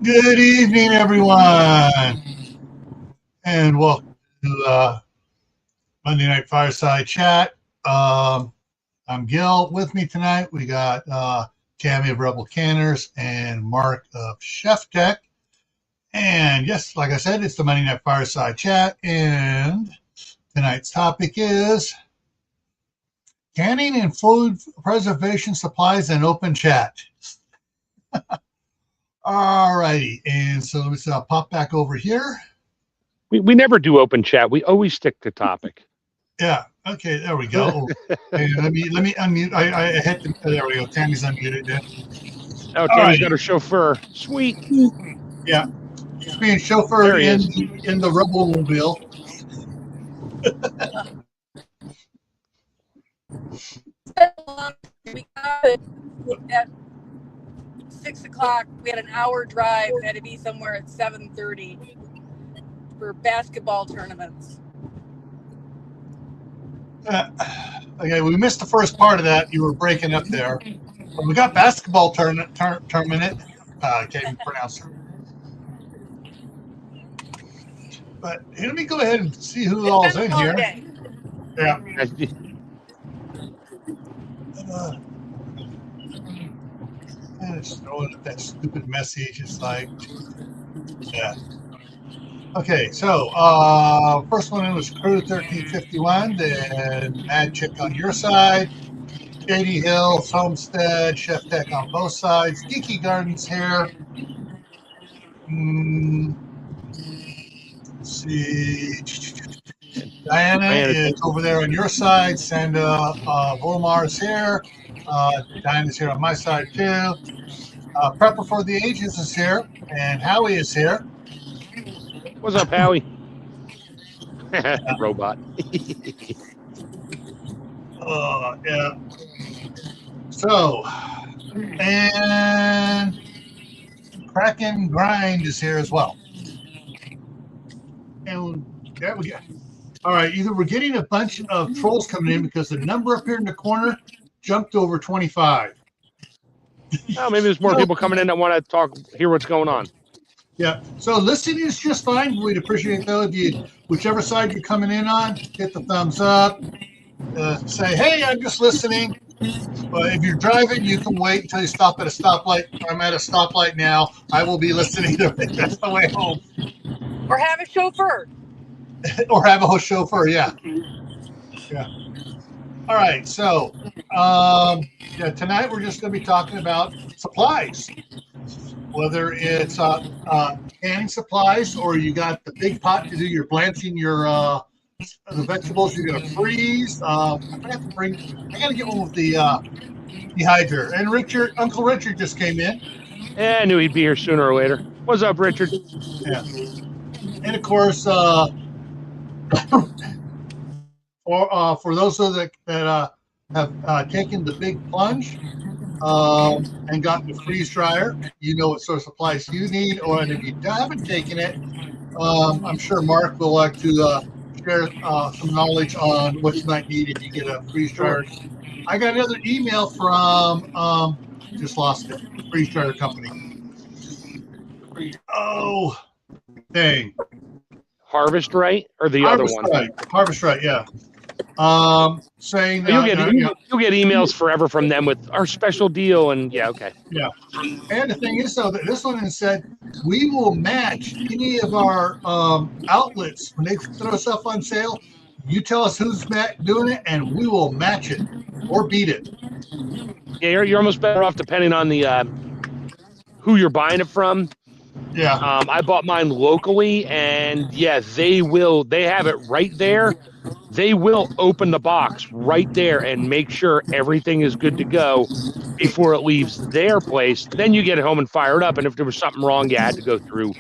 Good evening, everyone, and welcome to Monday Night Fireside Chat. I'm Gil. With me tonight, we got Tammy of Rebel Canners and Mark of ChefTech. And yes, like I said, it's the Monday Night Fireside Chat, and tonight's topic is canning and food preservation supplies and open chat. All righty, and so let's pop back over here. We never do open chat. We always stick to topic. Yeah. Okay. There we go. Hey, let me unmute. I hit the. There we go. Tammy's unmuted. Yeah. Oh, All Tammy's right. got her chauffeur. Sweet. Yeah. He's being chauffeured There he is. in the Rebelmobile. We got it at 6 o'clock. We had an hour drive. We had to be somewhere at 7:30 for basketball tournaments. Okay, we missed the first part of that. You were breaking up there. But we got basketball tournament. I can't even pronounce it. But let me go ahead and see who all's in here. Day. Yeah. And it's throwing up that stupid message. It's like, yeah. Okay, so first one in was Crew 1351, then Mad Chick on your side, Shady Hills, Homestead, ChefTech on both sides, Geeky Gardens here. Let's see. Diana is over there on your side. Sandra Volmar's here. Diana's here on my side too. Prepper for the Ages is here, and Howie is here. What's up, Howie? Robot. Yeah. So, and Kraken Grind is here as well. And there we go. All right, either we're getting a bunch of trolls coming in because the number up here in the corner jumped over 25. Oh, maybe there's more people coming in that want to hear what's going on. Yeah, so listening is just fine. We'd appreciate though if you, whichever side you're coming in on, hit the thumbs up. Say, hey, I'm just listening. But if you're driving, you can wait until you stop at a stoplight. I'm at a stoplight now. I will be listening to it. That's the way home. Or have a chauffeur. Or have a chauffeur, yeah. Yeah. All right, so tonight we're just going to be talking about supplies. Whether it's canning supplies or you got the big pot to do your blanching your the vegetables you're going to freeze. I got to get one with the dehydrator. And Uncle Richard just came in. Yeah, I knew he'd be here sooner or later. What's up, Richard? Yeah. And of course, for those of that have taken the big plunge and got the freeze dryer, you know what sort of supplies you need. Or if you haven't taken it, I'm sure Mark will like to share some knowledge on what you might need if you get a freeze dryer. I got another email from just lost it, freeze dryer company. Oh, dang. Harvest Right or the other one? Harvest Right, yeah. Saying you'll get emails forever from them with our special deal, and yeah, okay. Yeah. And the thing is, though, that this one has said we will match any of our outlets when they throw stuff on sale. You tell us who's doing it, and we will match it or beat it. Yeah, you're almost better off depending on the who you're buying it from. Yeah. I bought mine locally, and yeah, they have it right there. They will open the box right there and make sure everything is good to go before it leaves their place. Then you get it home and fire it up. And if there was something wrong, you had to go through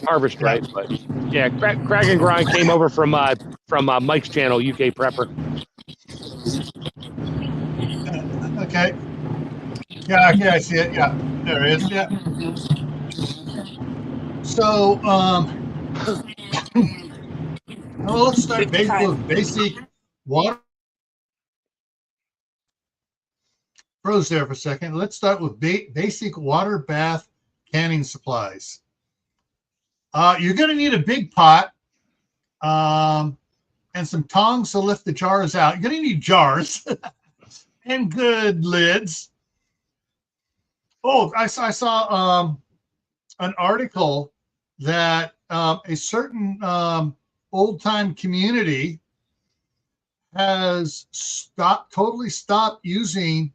Harvest Right. But yeah, Crack and Grind came over from Mike's channel, UK Prepper. Okay. Yeah, I see it. Yeah, there it is. Yeah. So, well, let's start with basic water. Froze there for a second. Let's start with basic water bath canning supplies. You're going to need a big pot and some tongs to lift the jars out. You're going to need jars and good lids. Oh, I saw an article that a certain old-time community has totally stopped using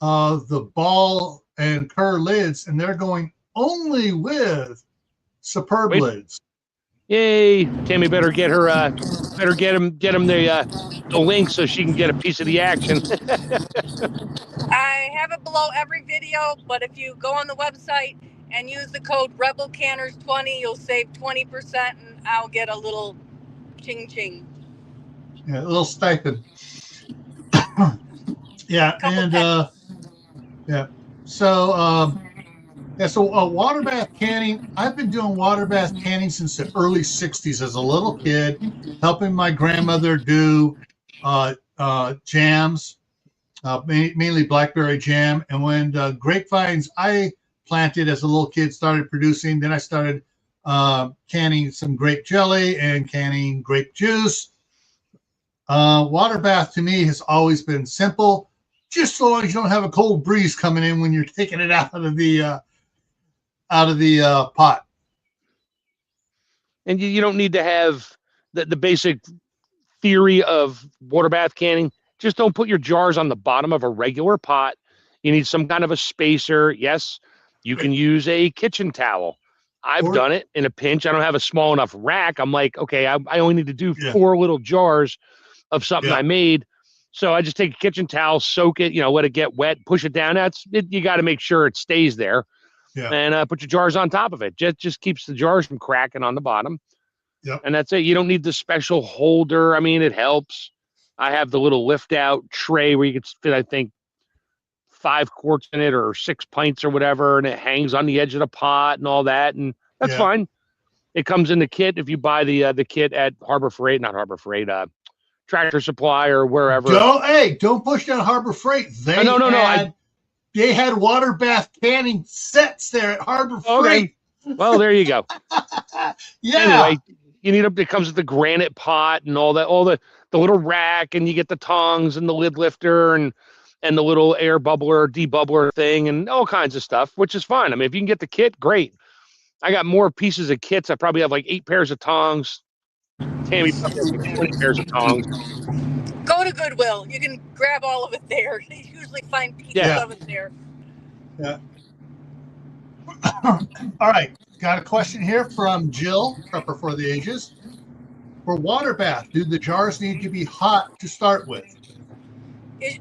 the ball and Kerr lids, and they're going only with Superb lids. Yay! Tammy better get her get him the link so she can get a piece of the action. I have it below every video, but if you go on the website and use the code RebelCanners20, you'll save 20%, and I'll get a little ching. Yeah, a little stipend. Yeah, and yeah. So water bath canning. I've been doing water bath canning since the early '60s as a little kid, helping my grandmother do jams, mainly blackberry jam. And when grapevines I planted as a little kid started producing, then I started canning some grape jelly and canning grape juice. Water bath to me has always been simple, just so long as you don't have a cold breeze coming in when you're taking it out of the pot. And you don't need to have the basic theory of water bath canning. Just don't put your jars on the bottom of a regular pot. You need some kind of a spacer. Yes, you can use a kitchen towel. I've done it in a pinch. I don't have a small enough rack. I'm like, okay, I only need to do 4 little jars of something I made. So I just take a kitchen towel, soak it, let it get wet, push it down. You got to make sure it stays there. Yeah. And put your jars on top of it. Just keeps the jars from cracking on the bottom. Yep. And that's it. You don't need the special holder. I mean, it helps. I have the little lift out tray where you can fit, I think, 5 quarts in it or 6 pints or whatever, and it hangs on the edge of the pot and all that, and that's fine. It comes in the kit if you buy the kit at Tractor Supply or wherever. Don't push down Harbor Freight. They had water bath canning sets there at Harbor Freight. Well, there you go. Anyway, it comes with the granite pot and all the little rack, and you get the tongs and the lid lifter and the little air bubbler, debubbler thing, and all kinds of stuff, which is fine. I mean, if you can get the kit, great. I got more pieces of kits. I probably have like 8 pairs of tongs. Tammy probably has like 20 pairs of tongs. Go to Goodwill. You can grab all of it there. You usually find pieces of it there. Yeah. All right. Got a question here from Jill, Prepper for the Ages. For water bath, do the jars need to be hot to start with? If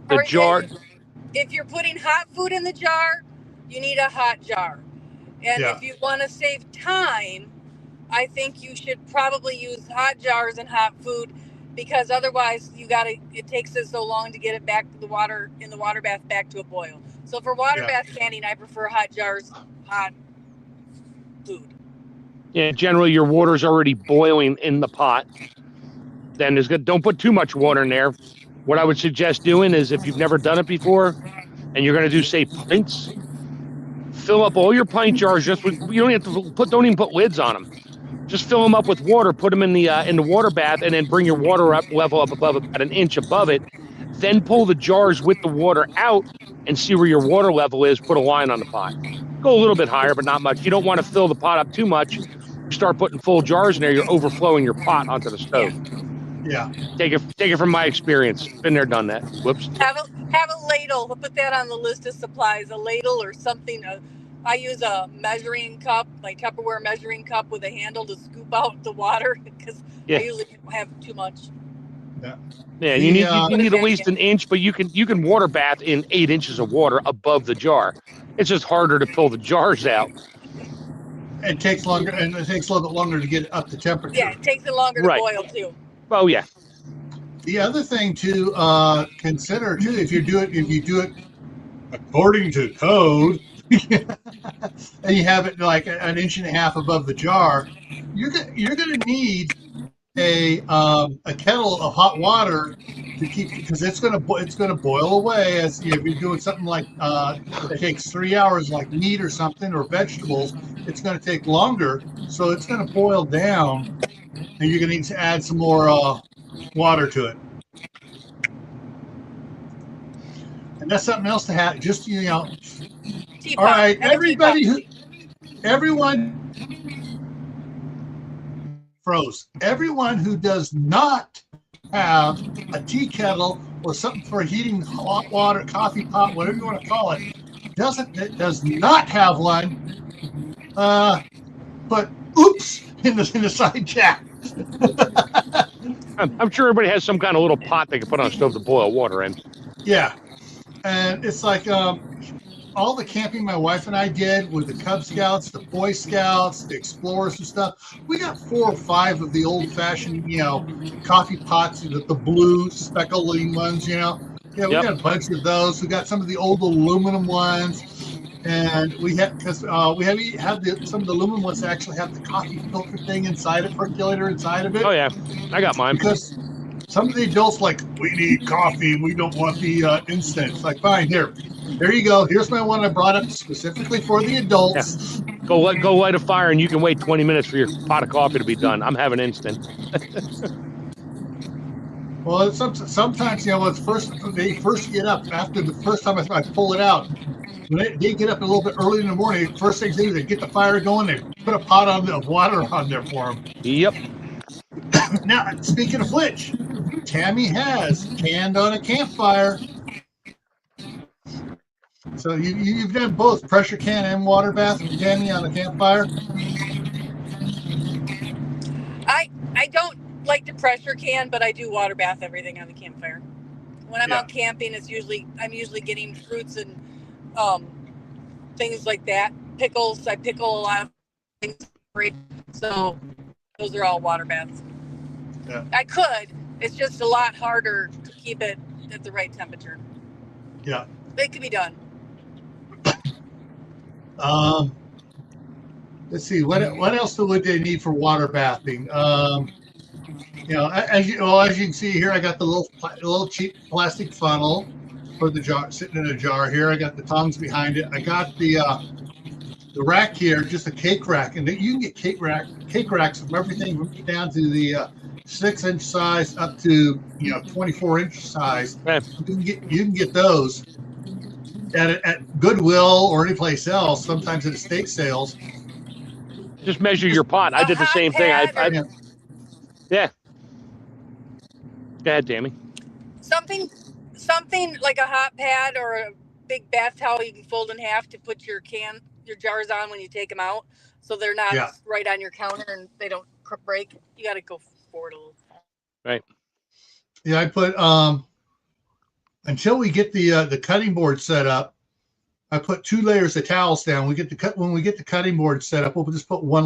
you're putting hot food in the jar, you need a hot jar. And if you want to save time, I think you should probably use hot jars and hot food, because otherwise it takes us so long to get it back to the water in the water bath back to a boil. So for water bath canning, I prefer hot jars, hot food. Yeah, generally your water's already boiling in the pot. Then don't put too much water in there. What I would suggest doing is, if you've never done it before and you're going to do, say, pints, fill up all your pint jars. You don't have to don't even put lids on them. Just fill them up with water, put them in the water bath, and then bring your water level up above about an inch above it. Then pull the jars with the water out and see where your water level is. Put a line on the pot. Go a little bit higher, but not much. You don't want to fill the pot up too much. You start putting full jars in there, you're overflowing your pot onto the stove. Yeah. Take it from my experience. Been there, done that. Whoops. Have a ladle. We'll put that on the list of supplies. A ladle or something. I use a measuring cup, like Tupperware measuring cup with a handle to scoop out the water, because I usually have too much. Yeah, you need at least an inch, but you can water bath in 8 inches of water above the jar. It's just harder to pull the jars out. It takes longer, and it takes a little bit longer to get it up to temperature. Yeah, it takes it longer to boil too. Oh yeah. The other thing to consider too, if you do it according to code, and you have it like an inch and a half above the jar, you're going to need a kettle of hot water to keep, because it's gonna boil away as if you're doing something like that takes 3 hours, like meat or something or vegetables. It's going to take longer, so it's going to boil down, and you're going to need to add some more water to it. And that's something else to have. Just all right, everyone froze. Everyone who does not have a tea kettle or something for heating hot water, coffee pot, whatever you want to call it, does not have one. But oops in the side chat. I'm sure everybody has some kind of little pot they can put on a stove to boil water in. Yeah, and it's like all the camping my wife and I did with the Cub Scouts, the Boy Scouts, the Explorers and stuff. We got 4 or 5 of the old-fashioned, coffee pots, the blue speckling ones, Yeah, we got a bunch of those. We got some of the old aluminum ones, and we have some of the aluminum ones that actually have the coffee filter thing inside it, percolator inside of it. Oh yeah, I got mine. Because some of the adults we need coffee. We don't want the instant. It's like, fine, here you go. Here's my one I brought up specifically for the adults. Yeah. Go light a fire, and you can wait 20 minutes for your pot of coffee to be done. I'm having instant. Well, sometimes when they first get up, after the first time I pull it out, when they get up a little bit early in the morning, first things they do, they get the fire going. They put a pot of water on there for them. Yep. Now, speaking of which, Tammy has canned on a campfire. So you've done both pressure can and water bath, Tammy, on a campfire? I don't like to pressure can, but I do water bath everything on the campfire. When I'm out camping, I'm usually getting fruits and things like that. Pickles, I pickle a lot of things, so those are all water baths. Yeah. I could. It's just a lot harder to keep it at the right temperature. Yeah. It can be done. Let's see. What else would they need for water bathing? As you can see here, I got the little cheap plastic funnel for the jar, sitting in a jar here. I got the tongs behind it. I got the rack here, just a cake rack, and you can get cake racks from everything down to the 6-inch size up to 24-inch size. Right. You can get those at Goodwill or any place else. Sometimes at estate sales. Just measure your pot. I did the same thing. Yeah. Go ahead, Tammy. Something like a hot pad or a big bath towel you can fold in half to put your jars on when you take them out, so they're not right on your counter and they don't break. You got to go forward a little. Right. Yeah, I put until we get the cutting board set up, I put 2 layers of towels down. When we get the cutting board set up, we'll just put one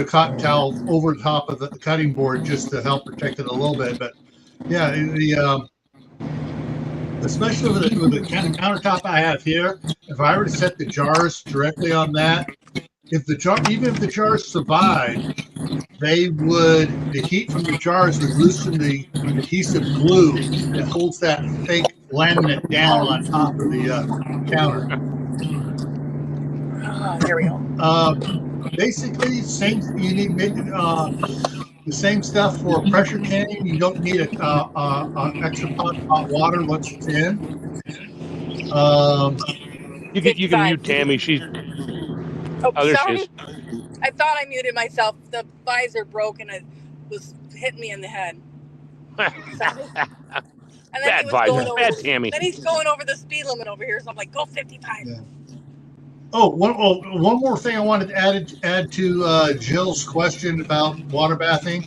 cotton towel over the top of the cutting board just to help protect it a little bit. But yeah, especially with the countertop I have here, if I were to set the jars directly on that, even if the jars survived, the heat from the jars would loosen the adhesive glue that holds that fake laminate down on top of the counter. There we go. Basically, you need the same stuff for pressure canning. You don't need an extra pot of hot water once it's in. You can mute Tammy. She's. Oh, there sorry. she is. I thought I muted myself. The visor broke and it was hitting me in the head. And then Bad visor. Bad Tammy. Then he's going over the speed limit over here, so I'm like, go 55. Yeah. One more thing I wanted to add to Jill's question about water bathing.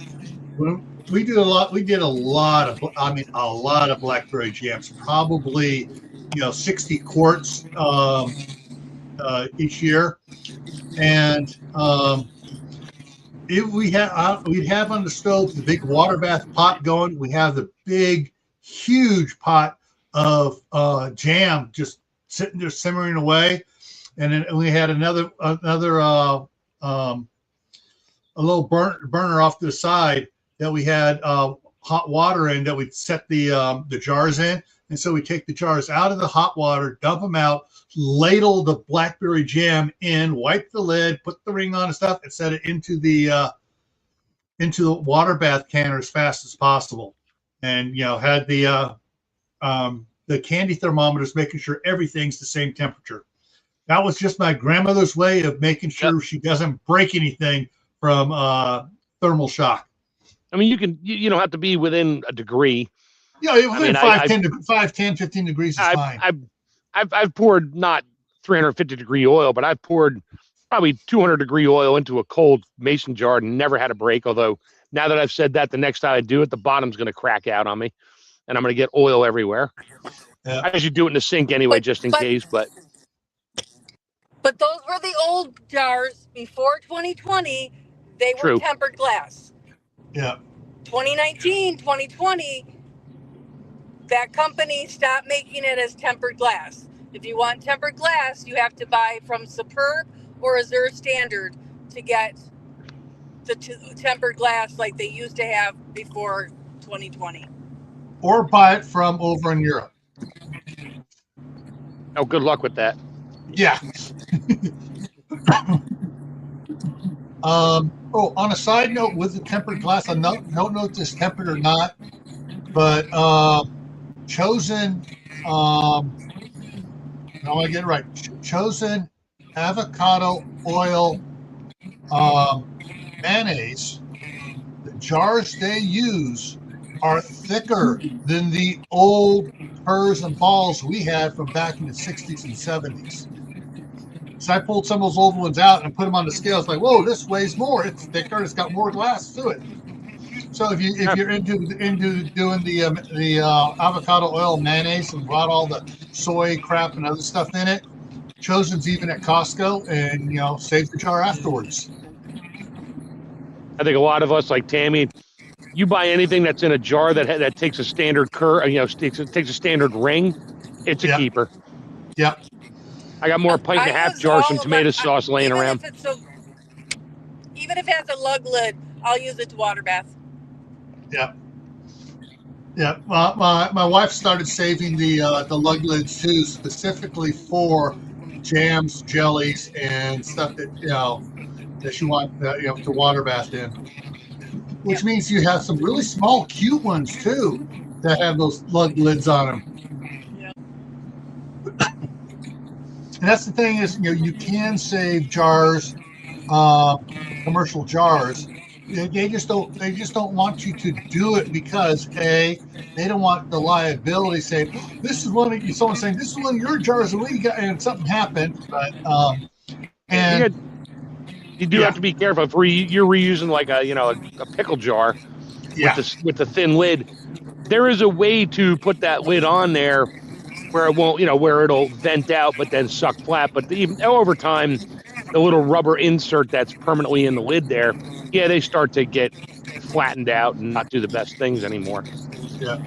We did a lot of blackberry jams, probably 60 quarts each year, and if we'd have on the stove the big water bath pot going. We have the big, huge pot of jam just sitting there simmering away. And then we had another burner off to the side that we had hot water in that we'd set the jars in. And so we take the jars out of the hot water, dump them out, ladle the blackberry jam in, wipe the lid, put the ring on and stuff, and set it into the water bath canner as fast as possible. And had the candy thermometers, making sure everything's the same temperature. That was just my grandmother's way of making sure she doesn't break anything from thermal shock. I mean, you don't have to be within a degree. Yeah, within 5, 10, 15 degrees is fine. I've poured not 350 degree oil, but I've poured probably 200 degree oil into a cold mason jar and never had a break. Although now that I've said that, the next time I do it, the bottom's going to crack out on me, and I'm going to get oil everywhere. Yeah. I usually do it in the sink anyway, just in case. But those were the old jars before 2020. They were tempered glass. Yeah. 2019, 2020, that company stopped making it as tempered glass. If you want tempered glass, you have to buy from Superb or Azure Standard to get the tempered glass like they used to have before 2020. Or buy it from over in Europe. Oh, good luck with that. Yeah. On a side note, with the tempered glass, I don't know if it's tempered or not, but Chosen, I want to get it right. Chosen avocado oil mayonnaise. The jars they use are thicker than the old purrs and balls we had from back in the 60s and 70s. So I pulled some of those old ones out and put them on the scales. Like, whoa, this weighs more. It's thicker. It's got more glass to it. So if you're into doing the avocado oil mayonnaise and brought all the soy crap and other stuff in it, Chosen's even at Costco, and save the jar afterwards. I think a lot of us, like Tammy, you buy anything that's in a jar that takes a standard takes a standard ring, it's a keeper. Yep. I got more pint and a half jars from tomato sauce laying around. Even if it has a lug lid, I'll use it to water bath. Yeah. Yeah. My wife started saving the lug lids too, specifically for jams, jellies, and stuff that you want to water bath in. Which means you have some really small, cute ones too that have those lug lids on them. Yeah. And that's the thing is, you can save jars, commercial jars. They just don't want you to do it because they don't want the liability saying someone saying this is one of your jars and we got and something happened. But you do have to be careful if you're reusing like a pickle jar with the thin lid. There is a way to put that lid on there where it won't, where it'll vent out but then suck flat. But even over time, the little rubber insert that's permanently in the lid there, they start to get flattened out and not do the best things anymore. Yeah.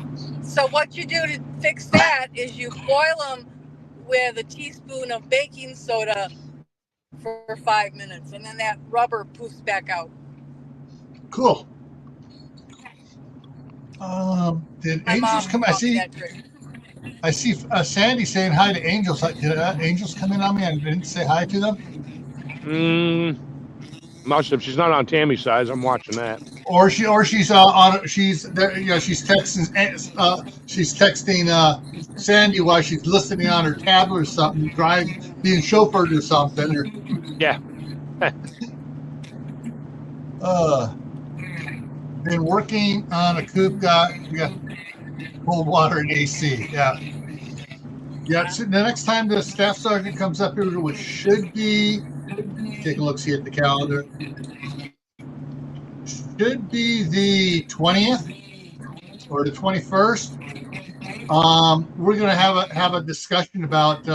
So what you do to fix that is you boil them with a teaspoon of baking soda for 5 minutes, and then that rubber poofs back out. Cool. Did Angels come? I see Sandy saying hi to Angels. Did Angels come in on me? I didn't say hi to them. Must have. She's not on Tammy's side. I'm watching that. Or she's on. She's there. She's texting. She's texting Sandy while she's listening on her tablet or something, being chauffeured or something. Yeah. Been working on a coop. Got cold water and AC. Yeah. Yeah. So the next time the staff sergeant comes up here, which should be, take a look, see at the calendar. Should be the 20th or the 21st. We're going to have a discussion about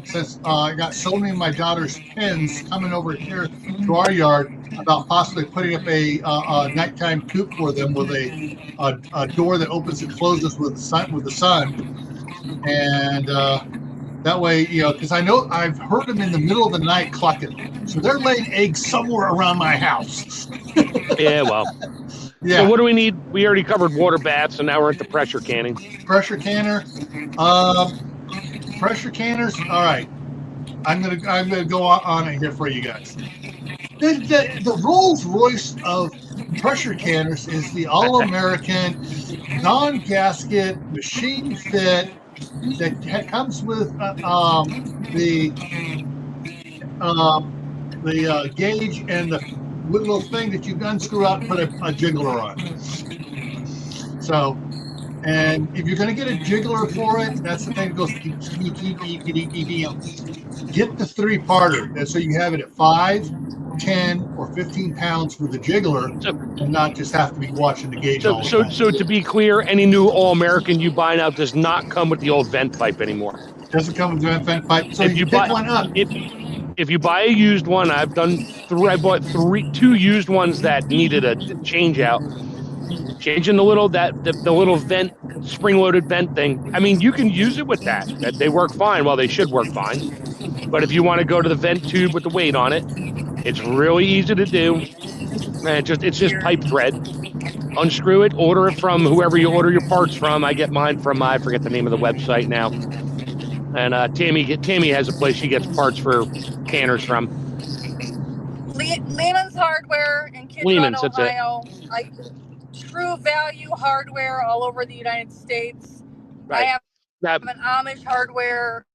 since I got so many of my daughter's pins coming over here to our yard, about possibly putting up a nighttime coop for them with a door that opens and closes with the sun, and That way, because I know I've heard them in the middle of the night clucking. So they're laying eggs somewhere around my house. Yeah, well. Yeah. So what do we need? We already covered water baths, and now we're into pressure canning. Pressure canner. Pressure canners. All right. I'm gonna go on it here for you guys. The Rolls Royce of pressure canners is the All-American non-gasket machine fit that comes with the gauge and the little thing that you unscrew out and put a jiggler on. So, and if you're going to get a jiggler for it, that's the thing that goes get the 3-parter, and so you have it at 5, 10, or 15 pounds for the jiggler, and not just have to be watching the gauge all the time. So to be clear, any new All-American you buy now does not come with the old vent pipe anymore. Doesn't come with the vent pipe. So if you pick one up. If you buy a used one, I bought 2 used ones that needed a change out. Changing the little vent, spring-loaded vent thing. I mean, you can use it with that. They work fine. Well, they should work fine. But if you want to go to the vent tube with the weight on it, it's really easy to do. And it's just pipe thread. Unscrew it, order it from whoever you order your parts from. I get mine from, I forget the name of the website now. And Tammy has a place she gets parts for canners from. Lehman's Hardware in Kidron, Ohio. True Value Hardware all over the United States. Right. I have an Amish Hardware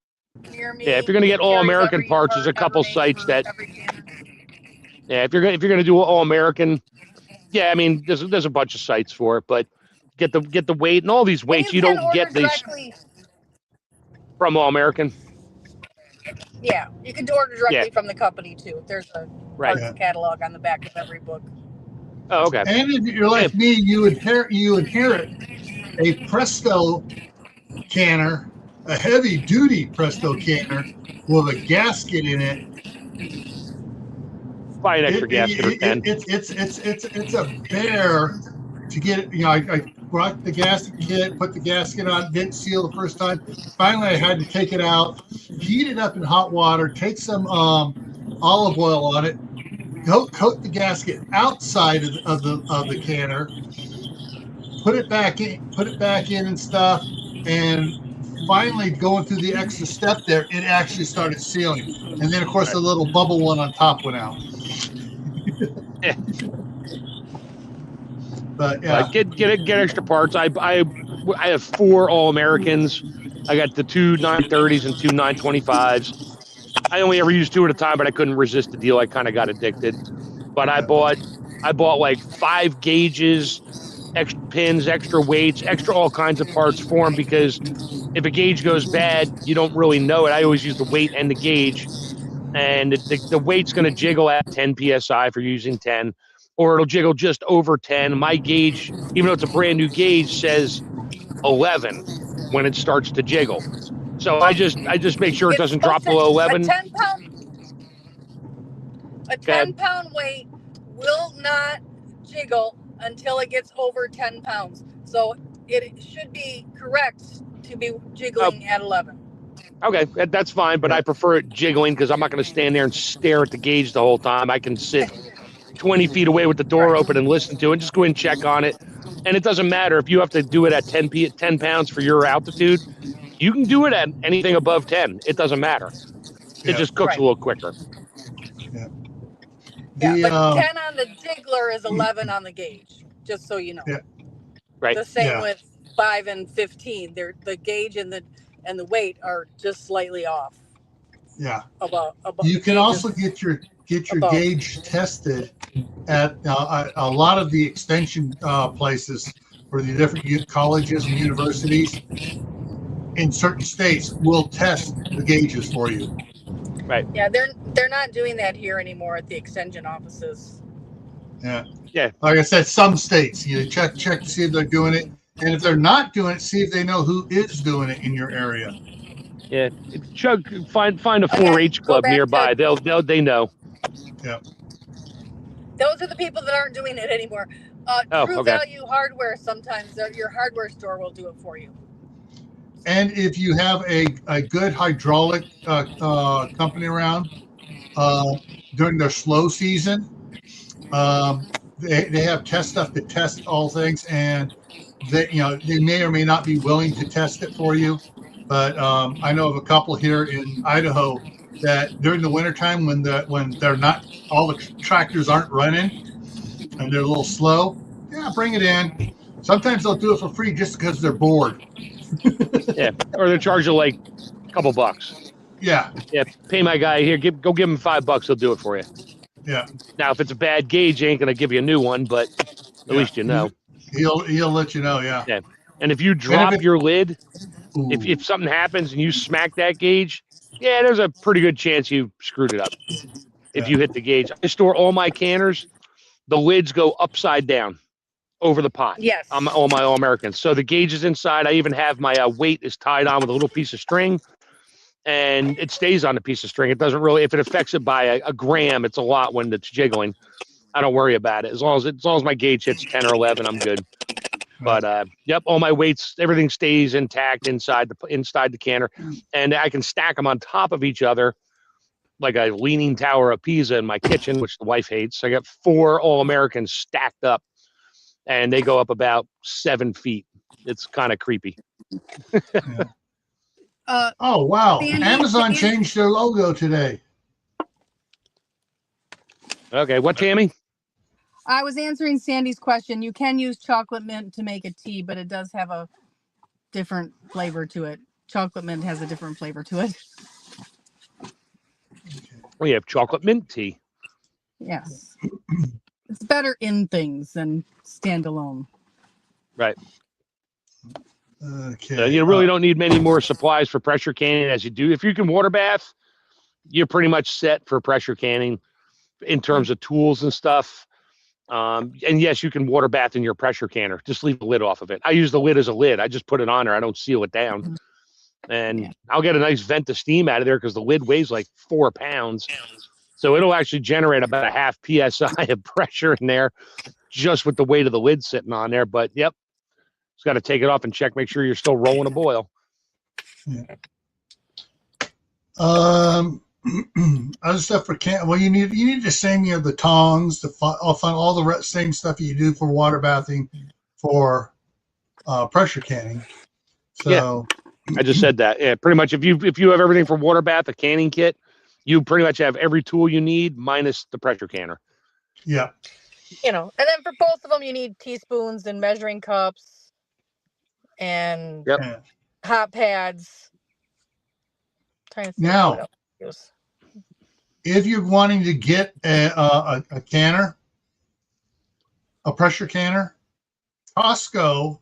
near me. Yeah, if you're going to get All-American parts, there's a couple sites that. Yeah, if you're going to do All-American, yeah, I mean, there's a bunch of sites for it, but get the weight and all these weights. You don't get these from All-American. Yeah, you can order directly from the company too. There's a parts catalog on the back of every book. Oh, okay. And if you're like me, you inherit a Presto canner, a heavy-duty Presto canner with a gasket in it. Buy an extra gasket or 10. It's a bear to get it. I brought the gasket kit, put the gasket on, didn't seal the first time. Finally, I had to take it out, heat it up in hot water, take some olive oil on it, coat the gasket outside of the canner, put it back in and stuff, and finally going through the extra step there, it actually started sealing. And then of course the little bubble one on top went out. But yeah, get extra parts. I have 4 All-Americans. I got the 2 930s and 2 925s. I only ever used 2 at a time, but I couldn't resist the deal. I kind of got addicted. But I bought like 5 gauges, extra pins, extra weights, extra all kinds of parts for them, because if a gauge goes bad, you don't really know it. I always use the weight and the gauge, and the weight's going to jiggle at 10 psi for using 10, or it'll jiggle just over 10. My gauge, even though it's a brand new gauge, says 11 when it starts to jiggle. So I just make sure it doesn't drop below 11. A 10-pound weight will not jiggle until it gets over 10 pounds. So it should be correct to be jiggling at 11. Okay, that's fine, but I prefer it jiggling because I'm not going to stand there and stare at the gauge the whole time. I can sit 20 feet away with the door open and listen to it, just go in and check on it. And it doesn't matter if you have to do it at 10 pounds for your altitude. You can do it at anything above 10. It doesn't matter. It just cooks a little quicker. Yeah, but 10 on the jiggler is 11 on the gauge, just so you know. Yeah. Right. The same with 5 and 15. The gauge and the weight are just slightly off. Yeah. Above you can also get your gauge tested at a lot of the extension places for the different colleges and universities in certain states will test the gauges for you. Right. Yeah, they're not doing that here anymore at the extension offices. Yeah. Yeah. Like I said, some states, check to see if they're doing it. And if they're not doing it, see if they know who is doing it in your area. Yeah. Find a 4-H club nearby. They know. Yeah. Those are the people that aren't doing it anymore. True Value Hardware, sometimes your hardware store will do it for you. and if you have a good hydraulic company around during their slow season, they have test stuff to test all things, and they may or may not be willing to test it for you. But I know of a couple here in Idaho that during the wintertime when they're not, all the tractors aren't running and they're a little slow, yeah, bring it in. Sometimes they'll do it for free just because they're bored. Yeah, or they're charging like a couple bucks. Yeah. Yeah, pay my guy here. Go give him $5. He'll do it for you. Yeah. Now, if it's a bad gauge, he ain't gonna give you a new one, but at least you know. He'll let you know. Yeah. Yeah. And if you drop your lid, Ooh. if something happens and you smack that gauge, yeah, there's a pretty good chance you screwed it up. If you hit the gauge, I store all my canners. The lids go upside down over the pot. Yes. All my All-Americans. So the gauge is inside. I even have my weight is tied on with a little piece of string, and it stays on the piece of string. It doesn't really, if it affects it by a gram, it's a lot when it's jiggling. I don't worry about it. As long as my gauge hits 10 or 11, I'm good. But yep, all my weights, everything stays intact inside the canner, and I can stack them on top of each other like a leaning tower of Pisa in my kitchen, which the wife hates. I got 4 All-Americans stacked up, and they go up about 7 feet. It's kind of creepy. Oh wow! Amazon changed their logo today. Okay, what, Tammy? I was answering Sandy's question. You can use chocolate mint to make a tea, but it does have a different flavor to it. Chocolate mint has a different flavor to it. We have chocolate mint tea. Yes. It's better in things than standalone. Right. Okay. You really don't need many more supplies for pressure canning as you do. If you can water bath, you're pretty much set for pressure canning in terms of tools and stuff. And yes, you can water bath in your pressure canner. Just leave the lid off of it. I use the lid as a lid. I just put it on there. I don't seal it down. And I'll get a nice vent of steam out of there because the lid weighs like 4 pounds. So it'll actually generate about a half PSI of pressure in there just with the weight of the lid sitting on there. But yep, just got to take it off and check, make sure you're still rolling a boil. Yeah. Other stuff for well, you need the same, the tongs, all the same stuff you do for water bathing for pressure canning. So I just said that. Yeah, pretty much if you have everything for water bath, a canning kit, you pretty much have every tool you need minus the pressure canner. Yeah. And then for both of them, you need teaspoons and measuring cups and hot pads. Now, if you're wanting to get a canner, a pressure canner, Costco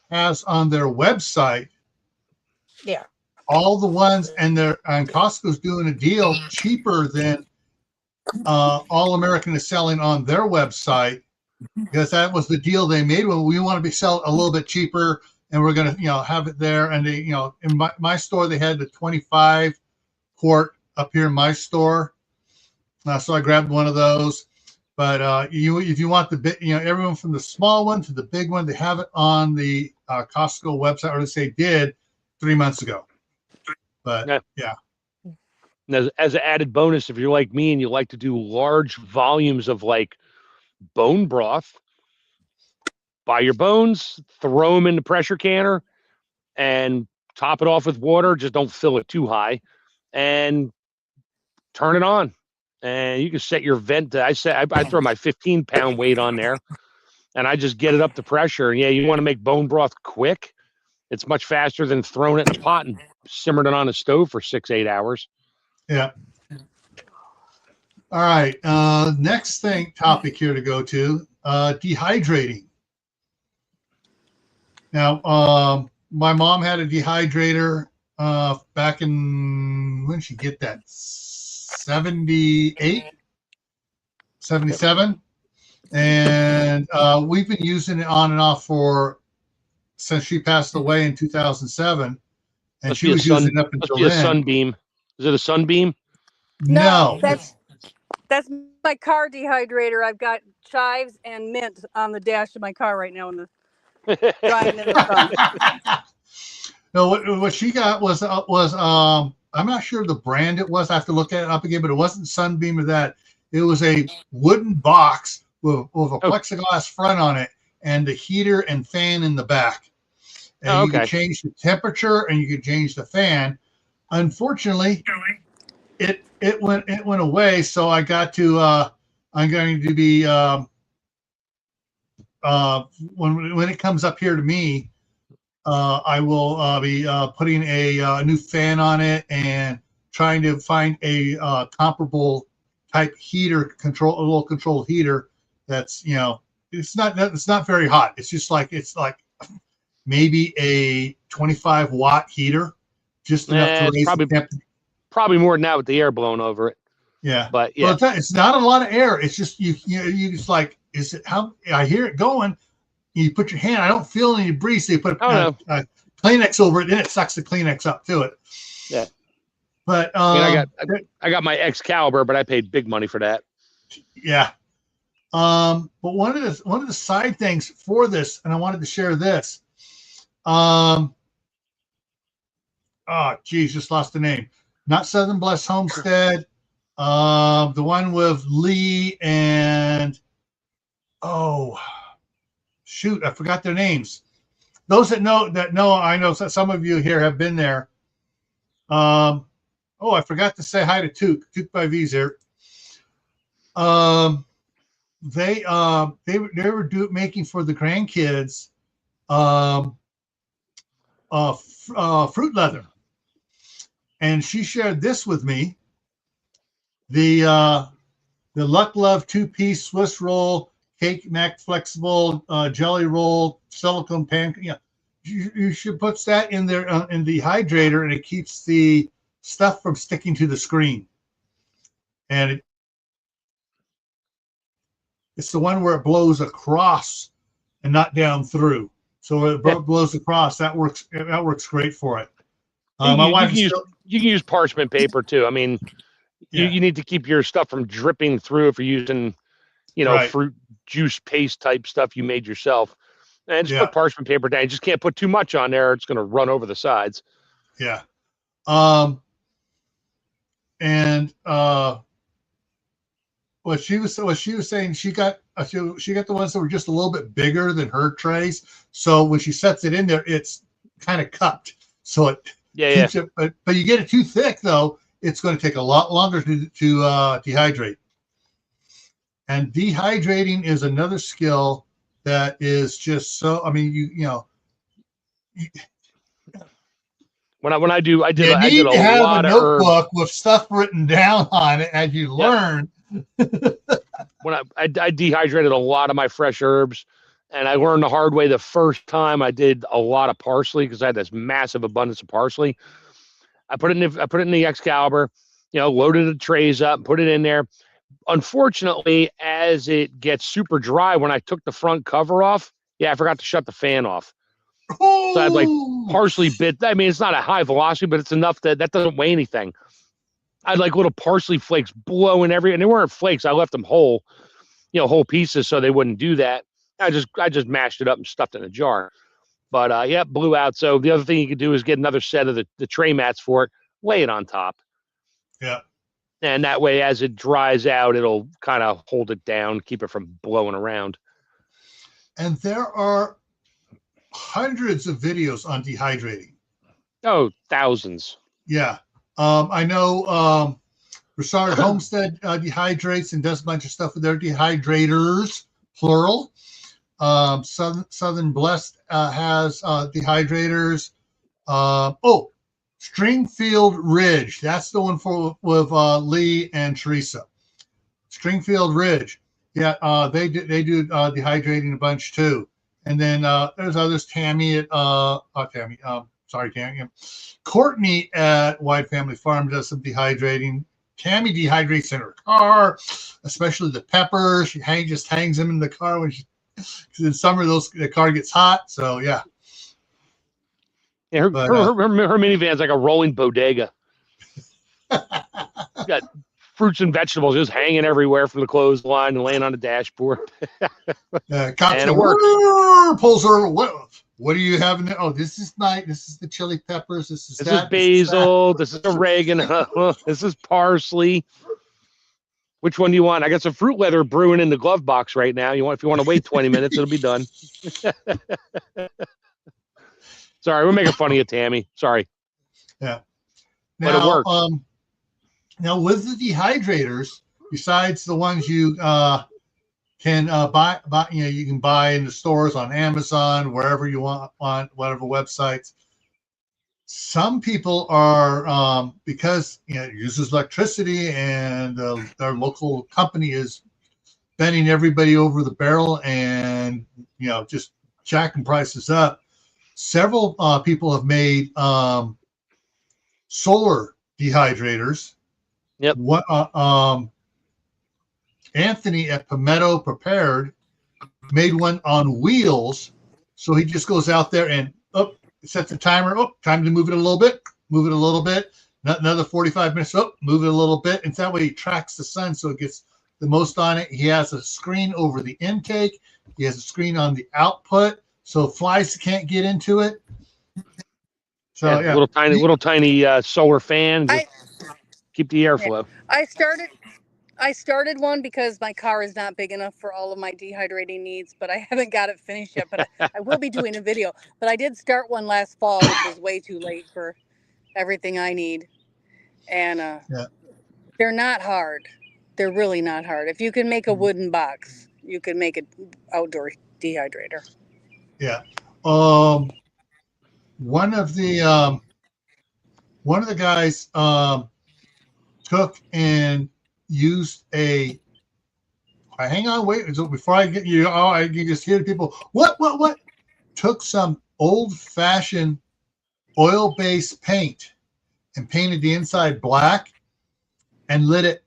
has on their website all the ones, and Costco's doing a deal cheaper than All American is selling on their website, because that was the deal they made. Well, we want to be selling a little bit cheaper, and we're going to have it there. And they, in my store, they had the 25 quart up here in my store, so I grabbed one of those. But if you want the big, everyone from the small one to the big one, they have it on the Costco website, or they did 3 months ago. But yeah. As an added bonus, if you're like me and you like to do large volumes of like bone broth, buy your bones, throw them in the pressure canner, and top it off with water. Just don't fill it too high, and turn it on. And you can set your vent. I throw my 15-pound weight on there, and I just get it up to pressure. And yeah, you want to make bone broth quick. It's much faster than throwing it in a pot and simmering it on a stove for 6-8 hours. Yeah. All right. Next topic here to go to, dehydrating. Now, my mom had a dehydrator back in, when did she get that? 78, 77. And we've been using it on and off since she passed away in 2007. And she was using it up until then. A Sunbeam. Is it a Sunbeam? No. That's my car dehydrator. I've got chives and mint on the dash of my car right now in the drying in the sun. No, what she got was I'm not sure the brand it was. I have to look at it up again, but it wasn't Sunbeam or that. It was a wooden box with a plexiglass front on it and the heater and fan in the back. And you could change the temperature and you could change the fan. Unfortunately, it went away. So I got to I'm going to be when it comes up here to me, I will be putting a new fan on it and trying to find a comparable type heater, a little controlled heater that's, you know, it's not very hot. It's just like maybe a 25 watt heater, just enough to raise the temperature. Probably more than that with the air blowing over it. Yeah, but yeah, well, it's not a lot of air. It's just you just like, is it how I hear it going? You put your hand. I don't feel any breeze. So you put a Kleenex over it, then it sucks the Kleenex up to it. Yeah, but I got my Excalibur, but I paid big money for that. Yeah. But one of the side things for this, and I wanted to share this. Oh, geez, just lost the name. Not Southern Blessed Homestead. The one with Lee and shoot, I forgot their names. Those that know, I know some of you here have been there. I forgot to say hi to Took by V's here. They were making for the grandkids fruit leather, and she shared this with me. The Luck Love 2-piece Swiss roll, cake mac flexible jelly roll, silicone pan. Yeah, you should put that in there in the dehydrator, and it keeps the stuff from sticking to the screen. And it's the one where it blows across and not down through. So it blows across. That works great for it. You can use parchment paper too. I mean, you need to keep your stuff from dripping through if you're using, fruit juice paste type stuff you made yourself. And just put parchment paper down. You just can't put too much on there. It's going to run over the sides. Yeah. What she was saying, she got the ones that were just a little bit bigger than her trays. So when she sets it in there, it's kind of cupped. So it keeps it. But you get it too thick though, it's going to take a lot longer to dehydrate. And dehydrating is another skill that is just so. I mean, When I did a have lot a of notebook herbs with stuff written down on it as you learn. When I dehydrated a lot of my fresh herbs, and I learned the hard way the first time I did a lot of parsley because I had this massive abundance of parsley. I put it in the Excalibur, loaded the trays up, put it in there. Unfortunately, as it gets super dry, when I took the front cover off, I forgot to shut the fan off. So I had like parsley bit. I mean, it's not a high velocity, but it's enough that doesn't weigh anything. I had like little parsley flakes blowing and they weren't flakes. I left them whole, whole pieces so they wouldn't do that. I just mashed it up and stuffed it in a jar. But blew out. So the other thing you could do is get another set of the tray mats for it, lay it on top. Yeah. And that way, as it dries out, it'll kind of hold it down, keep it from blowing around. And there are hundreds of videos on dehydrating. Oh, thousands. Yeah. I know Broussard Homestead dehydrates and does a bunch of stuff with their dehydrators, plural. Southern Blessed has dehydrators. Stringfield Ridge. That's the one with Lee and Teresa. Stringfield Ridge. Yeah, they do dehydrating a bunch too. And then there's others. Tammy Courtney at Wide Family Farm does some dehydrating. Tammy dehydrates in her car, especially the peppers. She just hangs them in the car because in summer the car gets hot. So yeah. Yeah, her minivan's like a rolling bodega. Got fruits and vegetables just hanging everywhere from the clothesline and laying on the dashboard. And it works. Pulls her. What do you have in there? Oh, this is nice. This is the chili peppers. This is basil. This is oregano. This is parsley. Which one do you want? I got some fruit leather brewing in the glove box right now. If you want to wait 20 minutes, it'll be done. Sorry, we're making fun of you, Tammy. Sorry. Yeah. But it works. Now with the dehydrators, besides the ones you can buy, you can buy in the stores, on Amazon, wherever you want, on whatever websites. Some people are because it uses electricity, and their local company is bending everybody over the barrel, and just jacking prices up. Several people have made solar dehydrators. Yep. What Anthony at Palmetto Prepared made one on wheels, so he just goes out there and sets a timer. Time to move it a little bit. Move it a little bit. Another 45 minutes. Move it a little bit, and that way he tracks the sun, so it gets the most on it. He has a screen over the intake. He has a screen on the output, so flies can't get into it. So little tiny solar fan. Keep the airflow. I started one because my car is not big enough for all of my dehydrating needs, but I haven't got it finished yet. But I will be doing a video. But I did start one last fall, which was way too late for everything I need. And they're not hard. They're really not hard. If you can make a wooden box, you can make an outdoor dehydrator. Yeah. One of the guys took and used hang on, wait, before I get you, I can just hear people, what? Took some old-fashioned oil-based paint and painted the inside black and let it,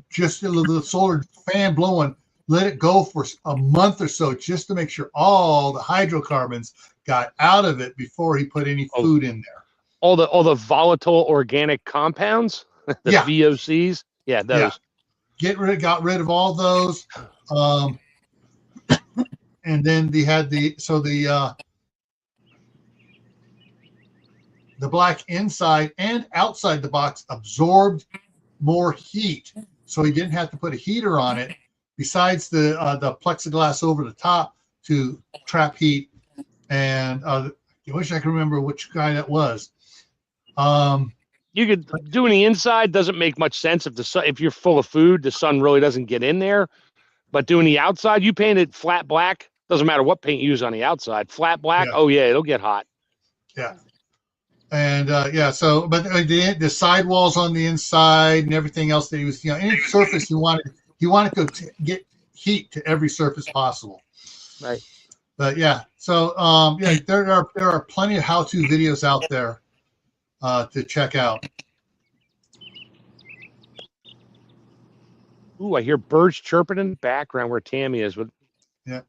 just a little solar fan blowing, let it go for a month or so just to make sure all the hydrocarbons got out of it before he put any food in there. All the volatile organic compounds, the VOCs. Yeah, those. Yeah. Got rid of all those. And then they had the black inside and outside the box absorbed more heat, so he didn't have to put a heater on it besides the plexiglass over the top to trap heat. And I wish I could remember which guy that was. You could doing the inside doesn't make much sense if you're full of food, the sun really doesn't get in there. But doing the outside, you paint it flat black. Doesn't matter what paint you use on the outside. Flat black. Yeah. Oh yeah, it'll get hot. Yeah. And so but the sidewalls on the inside and everything else that he was, any surface he wanted to get heat to every surface possible. Right. But so there are plenty of how-to videos out there to check out. Ooh, I hear birds chirping in the background where Tammy is. Yeah,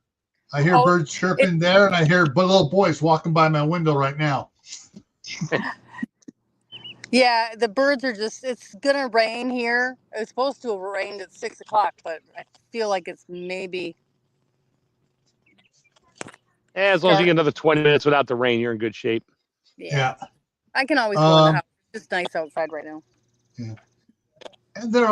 I hear birds chirping there, and I hear little boys walking by my window right now. Yeah, the birds are it's gonna rain here. It was supposed to have rained at 6 o'clock, but I feel like it's maybe. As long as you get another 20 minutes without the rain, you're in good shape. Yeah. I can always go in the house. It's just nice outside right now. Yeah. And there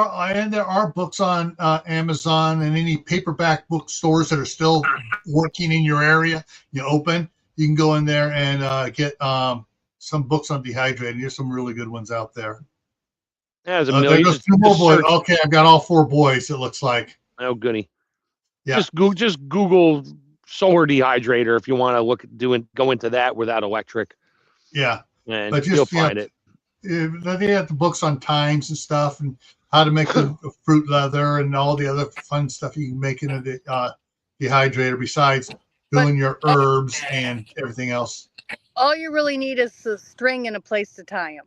are books on Amazon and any paperback bookstores that are still working in your area. You can go in there and get some books on dehydrating. There's some really good ones out there. Yeah, there's a million. There goes 2 more boys. Okay, I've got all 4 boys. It looks like. Oh, goody. Yeah. Just Google solar dehydrator if you want to go into that without electric. Yeah. And you'll find it. They have the books on times and stuff, and how to make the fruit leather and all the other fun stuff you can make in a dehydrator besides doing your herbs and everything else. All you really need is a string and a place to tie them.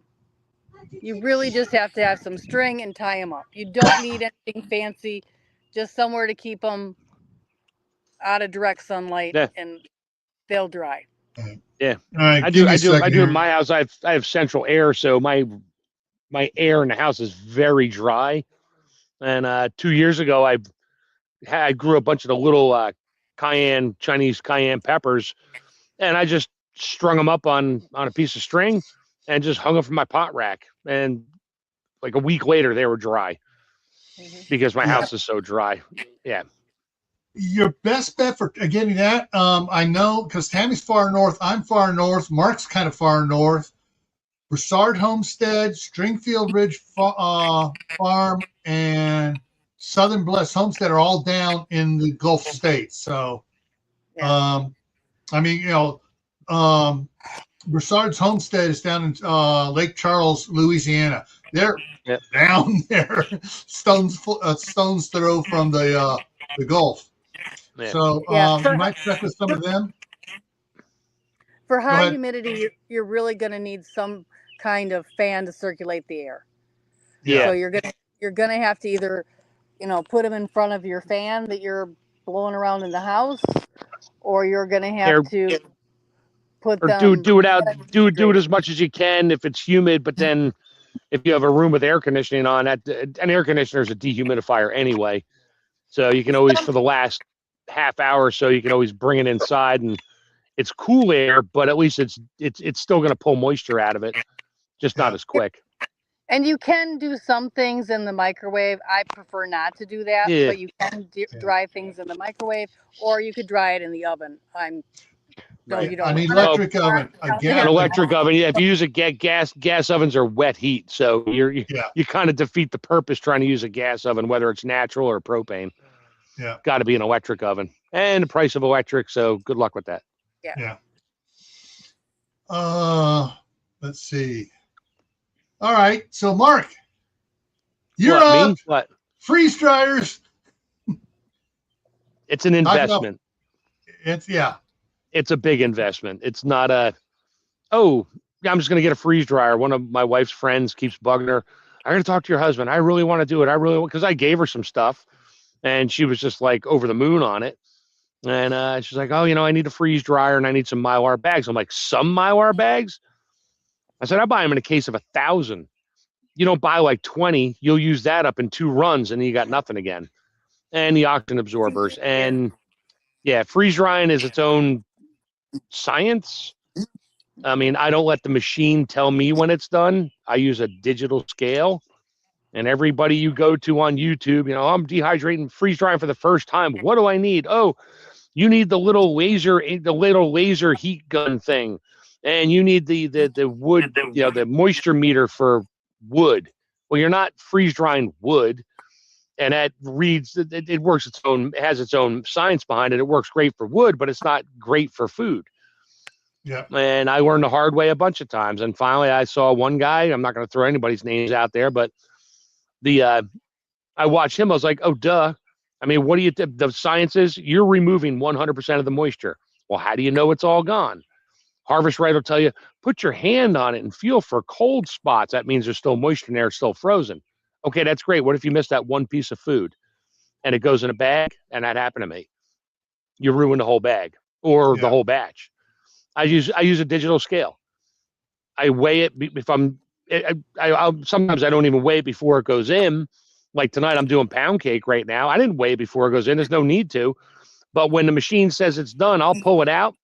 You really just have to have some string and tie them up. You don't need anything fancy, just somewhere to keep them out of direct sunlight, and they'll dry. Yeah, right, I do in my house. I have central air, so my air in the house is very dry. And 2 years ago, I grew a bunch of the little Chinese cayenne peppers, and I just strung them up on a piece of string and just hung them from my pot rack. And like a week later, they were dry because my house is so dry. Yeah. Your best bet for getting that, I know, because Tammy's far north, I'm far north, Mark's kind of far north. Broussard Homestead, Stringfield Ridge Farm, and Southern Bless Homestead are all down in the Gulf states. So, I mean, Broussard's Homestead is down in Lake Charles, Louisiana. They're down there, stones throw from the Gulf. Yeah. So you might check with some of them. For high humidity, you're really going to need some kind of fan to circulate the air. Yeah. So you're gonna have to either, put them in front of your fan that you're blowing around in the house, or you're gonna have to put them. Do it as much as you can if it's humid. But then, if you have a room with air conditioning on, an air conditioner is a dehumidifier anyway, so you can always, for the last half hour or so, you can always bring it inside, and it's cool air, but at least it's still going to pull moisture out of it, just not as quick. And you can do some things in the microwave. I prefer not to do that, but you can dry things in the microwave, or you could dry it in the oven. An electric oven. An electric oven. Yeah, if you use a gas ovens are wet heat, so you kind of defeat the purpose trying to use a gas oven, whether it's natural or propane. Yeah, got to be an electric oven, and the price of electric. So good luck with that. Yeah. Let's see. All right, so Mark, you're up. What? Freeze dryers. It's an investment. It's a big investment. It's not I'm just going to get a freeze dryer. One of my wife's friends keeps bugging her. I'm going to talk to your husband. I really want to do it. Because I gave her some stuff, and she was just like over the moon on it. And she's like, I need a freeze dryer and I need some Mylar bags. I'm like, some Mylar bags? I said, I buy them in a case of 1,000. You don't buy like 20. You'll use that up in 2 runs, and then you got nothing again. And the oxygen absorbers. And freeze drying is its own science. I mean, I don't let the machine tell me when it's done. I use a digital scale. And everybody you go to on YouTube, I'm dehydrating, freeze drying for the first time. What do I need? Oh, you need the little laser heat gun thing. And you need the wood, the moisture meter for wood. Well, you're not freeze drying wood, and that reads it works has its own science behind it. It works great for wood, but it's not great for food. Yeah. And I learned the hard way a bunch of times. And finally, I saw one guy. I'm not going to throw anybody's names out there, but I watched him. I was like, oh, duh. I mean, what do you? The science is you're removing 100% of the moisture. Well, how do you know it's all gone? Harvest Right will tell you, put your hand on it and feel for cold spots. That means there's still moisture in there, it's still frozen. Okay, that's great. What if you miss that one piece of food and it goes in a bag? And that happened to me. You ruin the whole bag or the whole batch. I use a digital scale. I weigh it if sometimes I don't even weigh it before it goes in. Like tonight, I'm doing pound cake right now. I didn't weigh it before it goes in. There's no need to. But when the machine says it's done, I'll pull it out.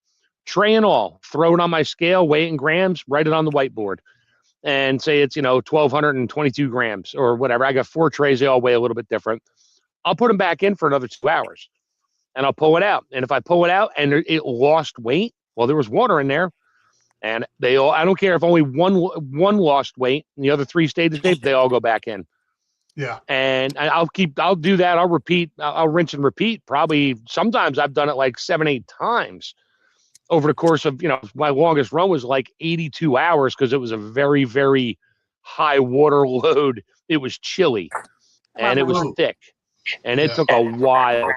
Tray and all, throw it on my scale, weigh it in grams, write it on the whiteboard, and say it's 1,222 grams or whatever. I got 4 trays; they all weigh a little bit different. I'll put them back in for another 2 hours, and I'll pull it out. And if I pull it out and it lost weight, well, there was water in there, and I don't care if only one lost weight and the other 3 stayed the same. They all go back in. Yeah. And I'll do that. I'll repeat. I'll rinse and repeat. Probably sometimes I've done it like 7-8 times. Over the course of, my longest run was like 82 hours because it was a very, very high water load. It was chilly and it was thick and it took a while.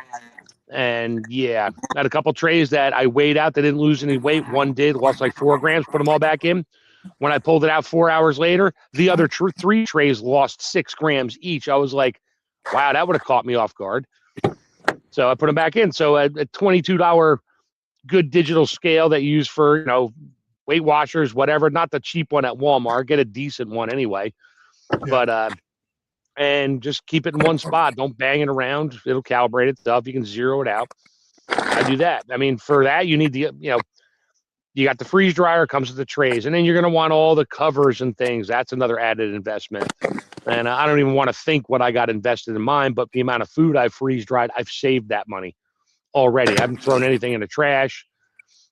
And I had a couple trays that I weighed out that didn't lose any weight. One did, lost like 4 grams, put them all back in. When I pulled it out 4 hours later, the other 3 trays lost 6 grams each. I was like, wow, that would have caught me off guard. So I put them back in. So a $22 good digital scale that you use for, Weight Watchers, whatever, not the cheap one at Walmart, get a decent one anyway. But and just keep it in one spot. Don't bang it around. It'll calibrate itself. You can zero it out. I do that. I mean, for that, you need to, you got the freeze dryer, comes with the trays, and then you're going to want all the covers and things. That's another added investment. And I don't even want to think what I got invested in mine, but the amount of food I've freeze dried, I've saved that money already. I haven't thrown anything in the trash.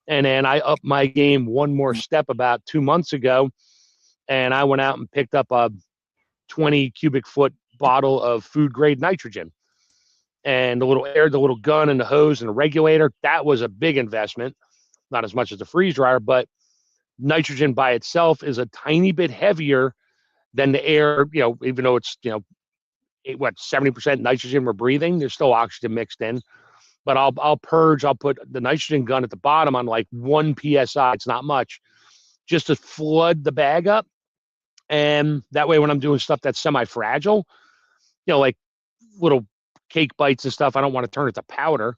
And then I upped my game one more step about 2 months ago, and I went out and picked up a 20 cubic foot bottle of food grade nitrogen. And the little gun and the hose and the regulator, that was a big investment. Not as much as the freeze dryer, but nitrogen by itself is a tiny bit heavier than the air, even though it's, 70% nitrogen we're breathing, there's still oxygen mixed in. But I'll put the nitrogen gun at the bottom on like 1 PSI. It's not much, just to flood the bag up. And that way, when I'm doing stuff that's semi-fragile, like little cake bites and stuff, I don't want to turn it to powder.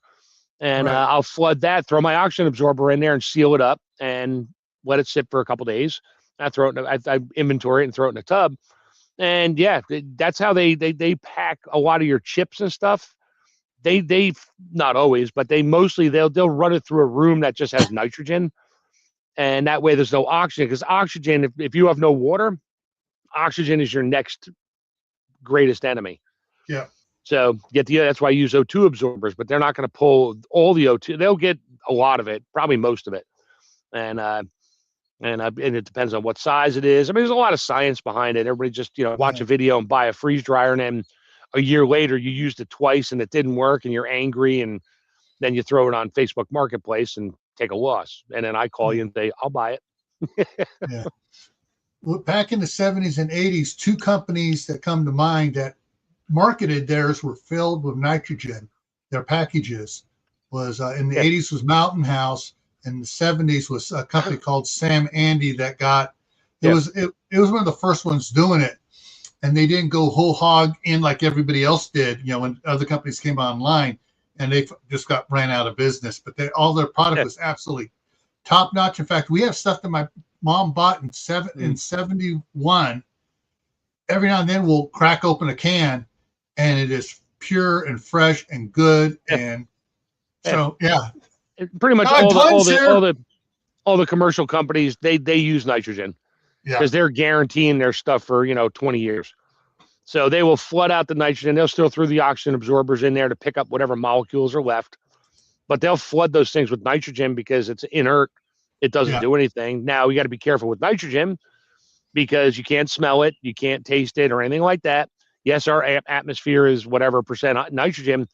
And Right. I'll flood that, throw my oxygen absorber in there and seal it up and let it sit for a couple days. I throw it I inventory it and throw it in a tub. And yeah, that's how they pack a lot of your chips and stuff. They not always, but they'll run it through a room that just has nitrogen. And that way there's no oxygen, because oxygen, if you have no water, oxygen is your next greatest enemy. Yeah. So that's why I use O2 absorbers, but they're not going to pull all the O2. They'll get a lot of it, probably most of it. And it depends on what size it is. I mean, there's a lot of science behind it. Everybody just, watch a video and buy a freeze dryer, and then a year later you used it twice and it didn't work and you're angry, and then you throw it on Facebook Marketplace and take a loss. And then I call you and say, I'll buy it. Yeah. Well, back in the 70s and 80s, two companies that come to mind that marketed theirs were filled with nitrogen. Their packages was in the 80s was Mountain House, and the 70s was a company called Sam Andy that got it was one of the first ones doing it, and they didn't go whole hog in like everybody else did. When other companies came online, and they just ran out of business. But all their product was absolutely top notch. In fact, we have stuff that my mom bought in 71. Every now and then we'll crack open a can, and it is pure and fresh and good. And so, pretty much all the commercial companies, they use nitrogen because they're guaranteeing their stuff for 20 years. So they will flood out the nitrogen. They'll still throw the oxygen absorbers in there to pick up whatever molecules are left, but they'll flood those things with nitrogen because it's inert. It doesn't do anything. Now you got to be careful with nitrogen because you can't smell it, you can't taste it or anything like that. Yes, our atmosphere is whatever percent nitrogen,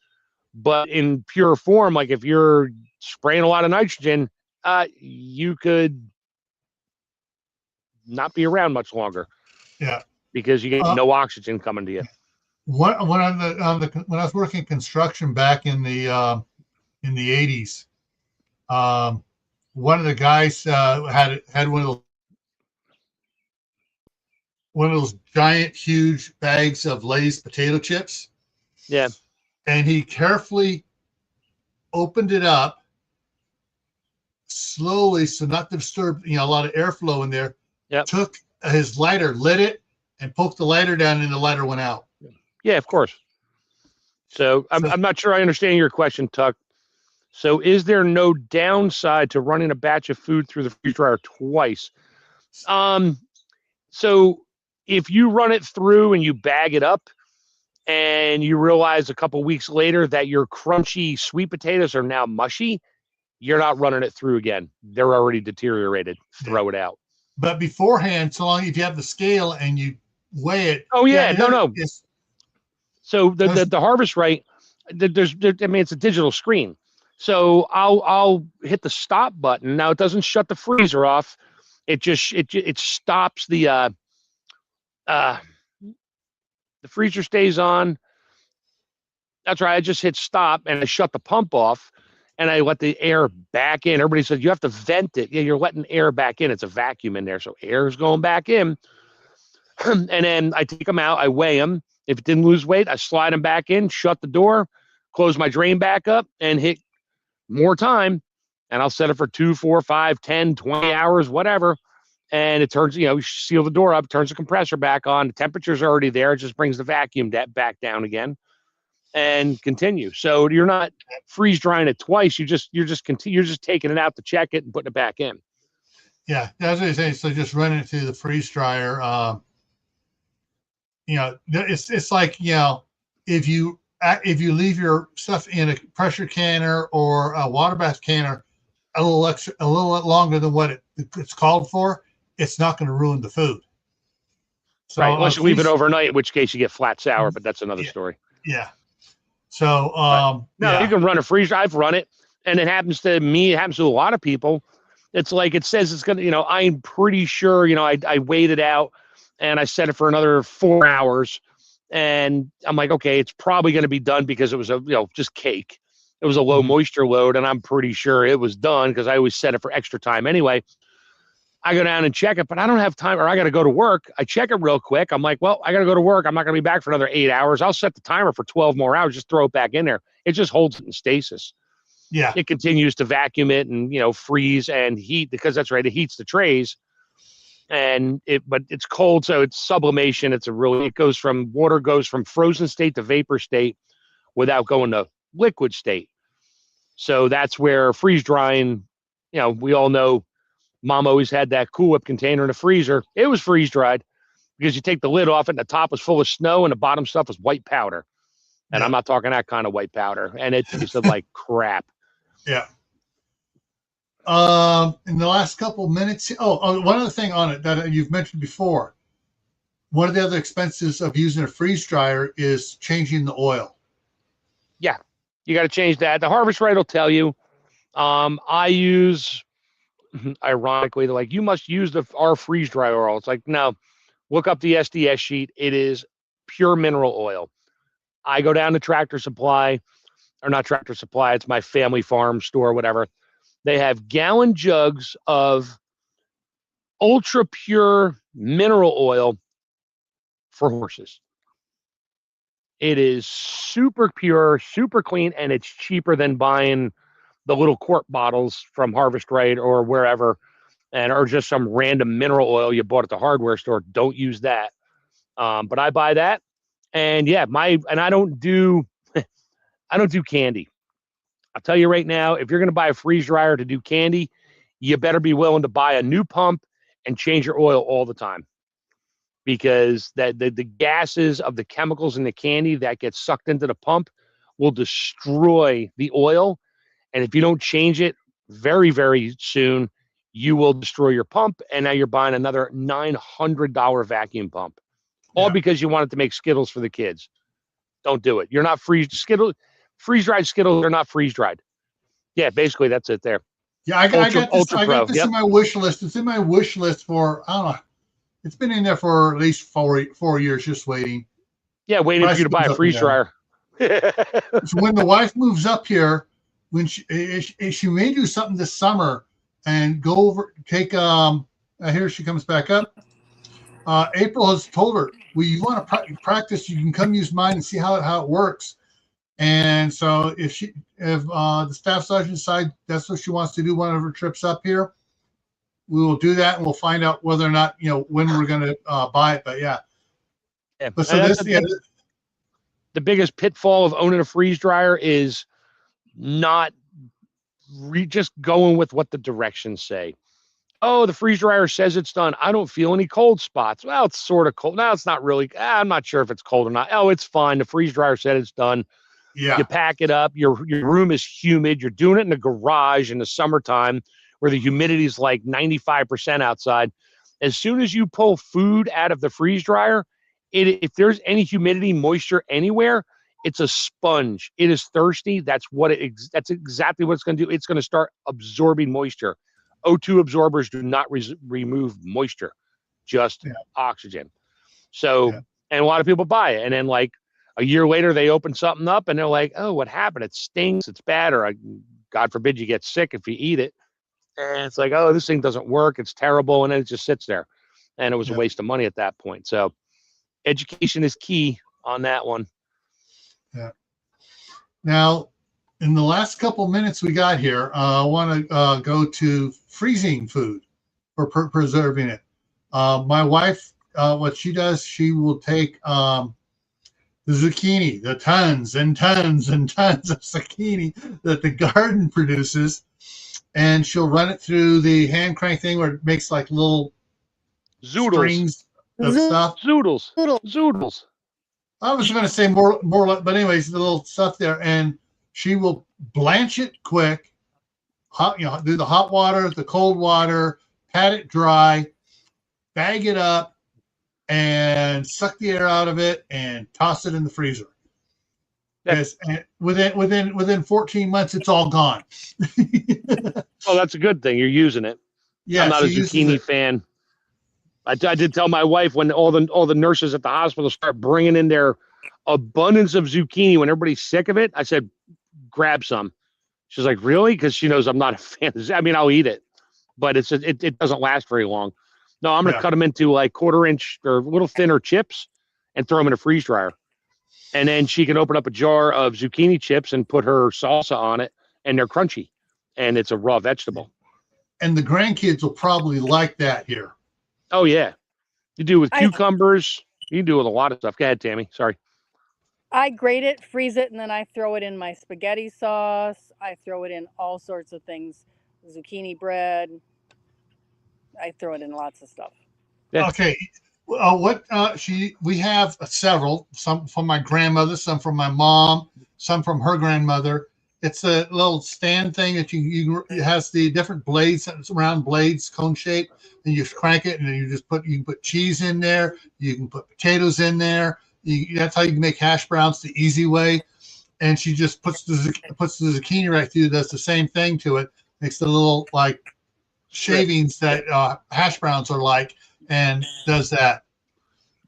but in pure form, like if you're spraying a lot of nitrogen, you could not be around much longer. Yeah, because you get no oxygen coming to you. When I was working construction back in the 80s, one of the guys had one of those giant, huge bags of Lay's potato chips. Yeah. And he carefully opened it up slowly, so not to disturb, a lot of airflow in there. Yeah. Took his lighter, lit it, and poked the lighter down, and the lighter went out. Yeah, of course. So I'm not sure I understand your question, Tuck. So is there no downside to running a batch of food through the freeze dryer twice? So if you run it through and you bag it up and you realize a couple weeks later that your crunchy sweet potatoes are now mushy, you're not running it through again. They're already deteriorated. Throw it out. But beforehand, so long if you have the scale and you weigh it. Oh yeah, no. So the harvest rate, it's a digital screen. So I'll hit the stop button. Now it doesn't shut the freezer off. It just it stops the freezer stays on. That's right. I just hit stop and I shut the pump off and I let the air back in. Everybody said you have to vent it. Yeah, you're letting air back in. It's a vacuum in there, so air is going back in. And then I take them out. I weigh them. If it didn't lose weight, I slide them back in, shut the door, close my drain back up, and hit more time. And I'll set it for 2, 4, 5, 10, 20 hours, whatever. and it turns, you seal the door up, turns the compressor back on. The temperature's already there. It just brings the vacuum back down again and continue. So you're not freeze drying it twice. You're just taking it out to check it and putting it back in. Yeah, that's what I say. So just run it through the freeze dryer. It's like, if you leave your stuff in a pressure canner or a water bath canner a little longer than what it's called for, it's not going to ruin the food. So right, unless you leave it overnight, in which case you get flat sour, but that's another story. Yeah. So you can run a freeze. I've run it, and it happens to me. It happens to a lot of people. It's like it says it's gonna. I'm pretty sure. I waited out, and I set it for another 4 hours, and I'm like, okay, it's probably going to be done because it was just cake. It was a low moisture load, and I'm pretty sure it was done because I always set it for extra time anyway. I go down and check it, but I don't have time, or I got to go to work. I check it real quick. I'm like, well, I got to go to work. I'm not going to be back for another 8 hours. I'll set the timer for 12 more hours. Just throw it back in there. It just holds it in stasis. Yeah. It continues to vacuum it and, freeze and heat, because that's right. It heats the trays, but it's cold. So it's sublimation. Water goes from frozen state to vapor state without going to liquid state. So that's where freeze drying, we all know Mom always had that Cool Whip container in the freezer. It was freeze dried because you take the lid off and the top was full of snow and the bottom stuff was white powder. And I'm not talking that kind of white powder. And it tasted like crap. Yeah. In the last couple of minutes, one other thing on it that you've mentioned before. One of the other expenses of using a freeze dryer is changing the oil. Yeah, you got to change that. The Harvest Right will tell you. I use, ironically, they're like, you must use our freeze dry oil. It's like, no, look up the SDS sheet. It is pure mineral oil. I go down to Tractor Supply, or not Tractor Supply, it's my family farm store, whatever. They have gallon jugs of ultra pure mineral oil for horses. It is super pure, super clean, and it's cheaper than buying the little quart bottles from Harvest Right or wherever, or just some random mineral oil you bought at the hardware store. Don't use that. But I buy that, and I don't do candy. I'll tell you right now, if you're going to buy a freeze dryer to do candy, you better be willing to buy a new pump and change your oil all the time, because the gases of the chemicals in the candy that get sucked into the pump will destroy the oil. And if you don't change it very, very soon, you will destroy your pump. And now you're buying another $900 vacuum pump, all because you wanted to make Skittles for the kids. Don't do it. You're not freeze-dried Skittles are not freeze-dried. Yeah, basically that's it there. Yeah, I got this in my wish list. It's in my wish list for, I don't know, it's been in there for at least 4 years, just waiting. Yeah, waiting for you to buy a freeze dryer. So when the wife moves up here, when she may do something this summer and go over, take, here she comes back up. April has told her, well, you want to practice, you can come use mine and see how it works. And so if the staff sergeant decides that's what she wants to do one of her trips up here, we will do that, and we'll find out whether or not, when we're going to buy it. But yeah. But so the biggest pitfall of owning a freeze dryer is not just going with what the directions say. Oh, the freeze dryer says it's done. I don't feel any cold spots. Well, it's sort of cold. No, it's not really. I'm not sure if it's cold or not. Oh, it's fine. The freeze dryer said it's done. Yeah. You pack it up. Your room is humid. You're doing it in the garage in the summertime where the humidity is like 95% outside. As soon as you pull food out of the freeze dryer, if there's any humidity, moisture anywhere, it's a sponge. It is thirsty. That's exactly what it's going to do. It's going to start absorbing moisture. O2 absorbers do not remove moisture, just oxygen. So, and a lot of people buy it. And then like a year later, they open something up and they're like, oh, what happened? It stinks. It's bad. Or God forbid you get sick if you eat it. And it's like, oh, this thing doesn't work. It's terrible. And then it just sits there. And it was a waste of money at that point. So education is key on that one. Yeah. Now, in the last couple minutes we got here, I want to go to freezing food. for preserving it. My wife, what she does, she will take the zucchini, the tons and tons and tons of zucchini that the garden produces, and she'll run it through the hand crank thing where it makes like little strings of stuff. Zoodles. I was going to say more, but anyways, the little stuff there, and she will blanch it quick. Hot, do the hot water, the cold water, pat it dry, bag it up, and suck the air out of it, and toss it in the freezer. Yes, and within 14 months, it's all gone. Oh, that's a good thing. You're using it. Yeah, I'm not a zucchini fan. I did tell my wife when all the nurses at the hospital start bringing in their abundance of zucchini when everybody's sick of it. I said, grab some. She's like, really? Because she knows I'm not a fan. I mean, I'll eat it, but it doesn't last very long. No, I'm going to cut them into like 1/4 inch or a little thinner chips and throw them in a freeze dryer. And then she can open up a jar of zucchini chips and put her salsa on it, and they're crunchy, and it's a raw vegetable. And the grandkids will probably like that here. Oh, yeah. You do it with cucumbers. You can do it with a lot of stuff. Go ahead, Tammy. Sorry. I grate it, freeze it, and then I throw it in my spaghetti sauce. I throw it in all sorts of things. Zucchini bread. I throw it in lots of stuff. Yeah. Okay. We have several, some from my grandmother, some from my mom, some from her grandmother. It's a little stand thing that it has the different blades, round blades, cone shape, and you crank it, and then you can put cheese in there, you can put potatoes in there. That's how you can make hash browns the easy way. And she just puts the zucchini right through, does the same thing to it, makes the little like shavings that hash browns are like, and does that.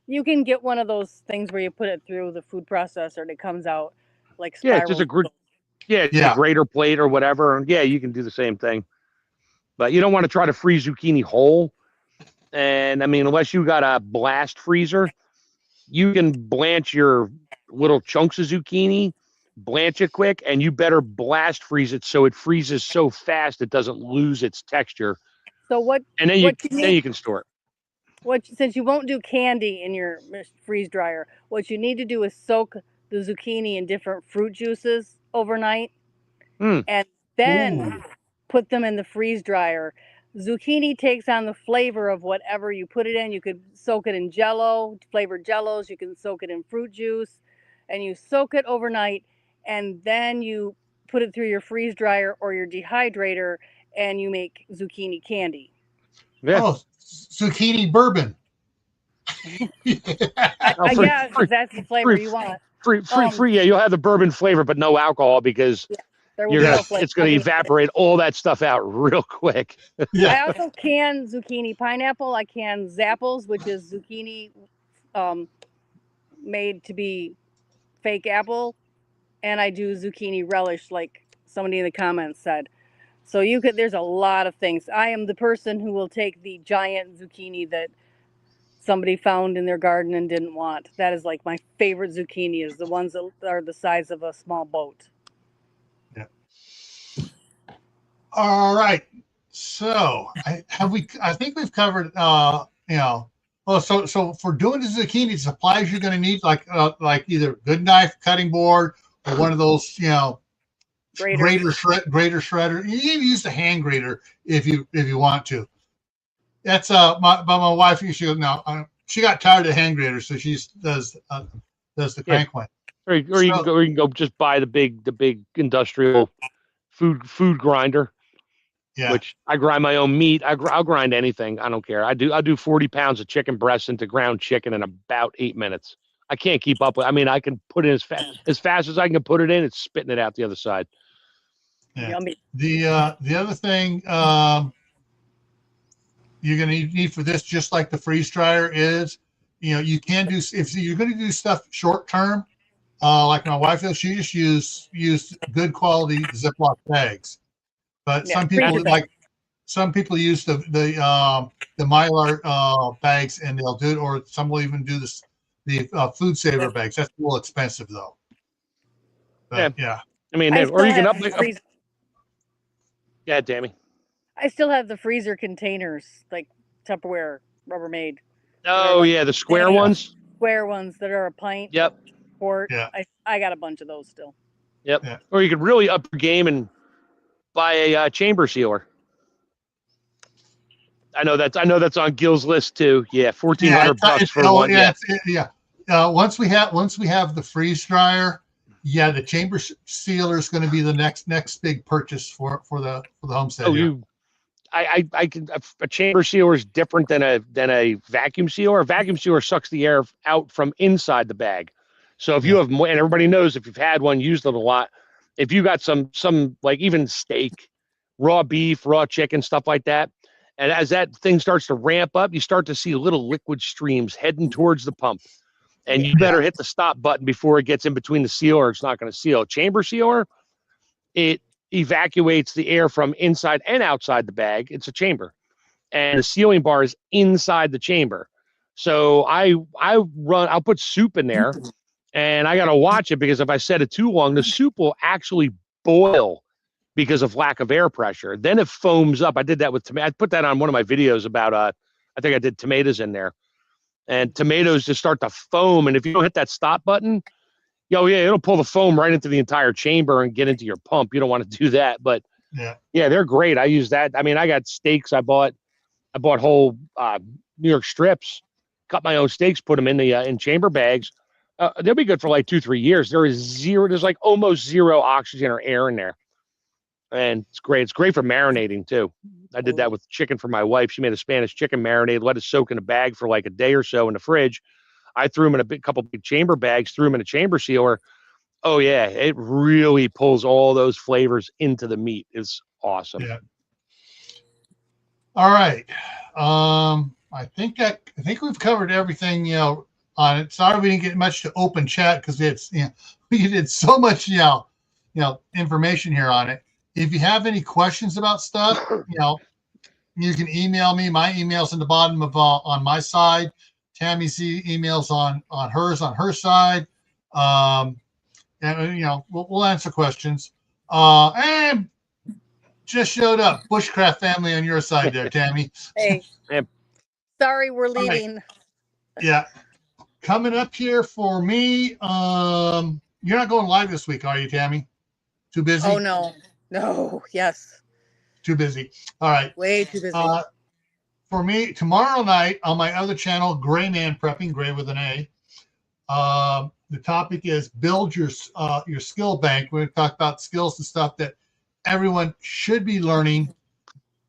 You can get one of those things where you put it through the food processor and it comes out like spiral. Just a grater plate or whatever. Yeah, you can do the same thing. But you don't want to try to freeze zucchini whole. And I mean, unless you got a blast freezer, you can blanch your little chunks of zucchini, blanch it quick, and you better blast freeze it so it freezes so fast it doesn't lose its texture. So what? And then you can store it. Since you won't do candy in your freeze dryer, what you need to do is soak the zucchini in different fruit juices overnight, and then put them in the freeze dryer. Zucchini takes on the flavor of whatever you put it in. You could soak it in Jello, flavored Jellos. You can soak it in fruit juice, and you soak it overnight, and then you put it through your freeze dryer or your dehydrator, and you make zucchini candy. Yeah. Oh, zucchini bourbon. I guess that's the flavor you want. Free. Yeah, you'll have the bourbon flavor, but no alcohol because it's going to evaporate all that stuff out real quick. I also can zucchini pineapple. I can Zapples, which is zucchini made to be fake apple, and I do zucchini relish, like somebody in the comments said. So there's a lot of things. I am the person who will take the giant zucchini that somebody found in their garden and didn't want. That is like my favorite zucchini, is the ones that are the size of a small boat. Yeah. All right. So I think we've covered so for doing the zucchini supplies you're going to need like either good knife, cutting board, or one of those grater shredder. You can use the hand grater if you want to. That's my wife. She got tired of hand graters, so she does the crank one. Or you can go just buy the big industrial food grinder. Yeah. Which I grind my own meat. I'll grind anything. I don't care. I do 40 pounds of chicken breasts into ground chicken in about 8 minutes. I can't keep up with. I mean, I can put it as fast as I can put it in. It's spitting it out the other side. Yeah. Yummy. The other thing you're going to need for this, just like the freeze dryer is, you can do, if you're going to do stuff short term, like my wife does, she just used good quality Ziploc bags. But some people use the Mylar bags, and they'll do it, or some will even do the food saver bags. That's a little expensive though. But, yeah. I mean, or you can up. Yeah, Tammy. I still have the freezer containers, like Tupperware, Rubbermaid. Oh like yeah, the square ones. Square ones that are a pint. Yep. Quart. Yeah. I got a bunch of those still. Yep. Yeah. Or you could really up your game and buy a chamber sealer. I know that's on Gil's list too. Yeah, $1,400 for one. Once we have the freeze dryer, the chamber sealer is going to be the next big purchase for the homestead. Oh, I can. A chamber sealer is different than a vacuum sealer. A vacuum sealer sucks the air out from inside the bag. So if you have, and everybody knows if you've had one, used it a lot. If you got some like even steak, raw beef, raw chicken, stuff like that, and as that thing starts to ramp up, you start to see little liquid streams heading towards the pump, and you better hit the stop button before it gets in between the sealer. Or it's not going to seal. Chamber sealer, it evacuates the air from inside and outside the bag. It's a chamber, and the sealing bar is inside the chamber. So I'll put soup in there, and I got to watch it because if I set it too long, the soup will actually boil because of lack of air pressure. Then it foams up. I did that with tomato. I put that on one of my videos about I think I did tomatoes in there, and tomatoes just start to foam. And if you don't hit that stop button, it'll pull the foam right into the entire chamber and get into your pump. You don't want to do that, but they're great. I use that. I mean, I got steaks. I bought whole New York strips, cut my own steaks, put them in the in chamber bags. They'll be good for like 2-3 years. There's like almost zero oxygen or air in there, and it's great. It's great for marinating too. I did that with chicken for my wife. She made a Spanish chicken marinade, let it soak in a bag for like a day or so in the fridge. I threw them in a couple big chamber bags, threw them in a chamber sealer. Oh yeah, it really pulls all those flavors into the meat. It's awesome. Yeah. All right. I think we've covered everything, on it. Sorry we didn't get much to open chat because it's we did so much information here on it. If you have any questions about stuff, you can email me. My email's in the bottom of on my side. Tammy's emails on her side. And we'll answer questions. And just showed up, Bushcraft family on your side there, Tammy. Hey. Sorry, we're leaving. Right. Yeah. Coming up here for me, you're not going live this week, are you, Tammy? Too busy? Oh, no. No, yes. Too busy. All right. Way too busy. For me, tomorrow night on my other channel, Gray Man Prepping, Gray with an A, the topic is build your skill bank. We're going to talk about skills and stuff that everyone should be learning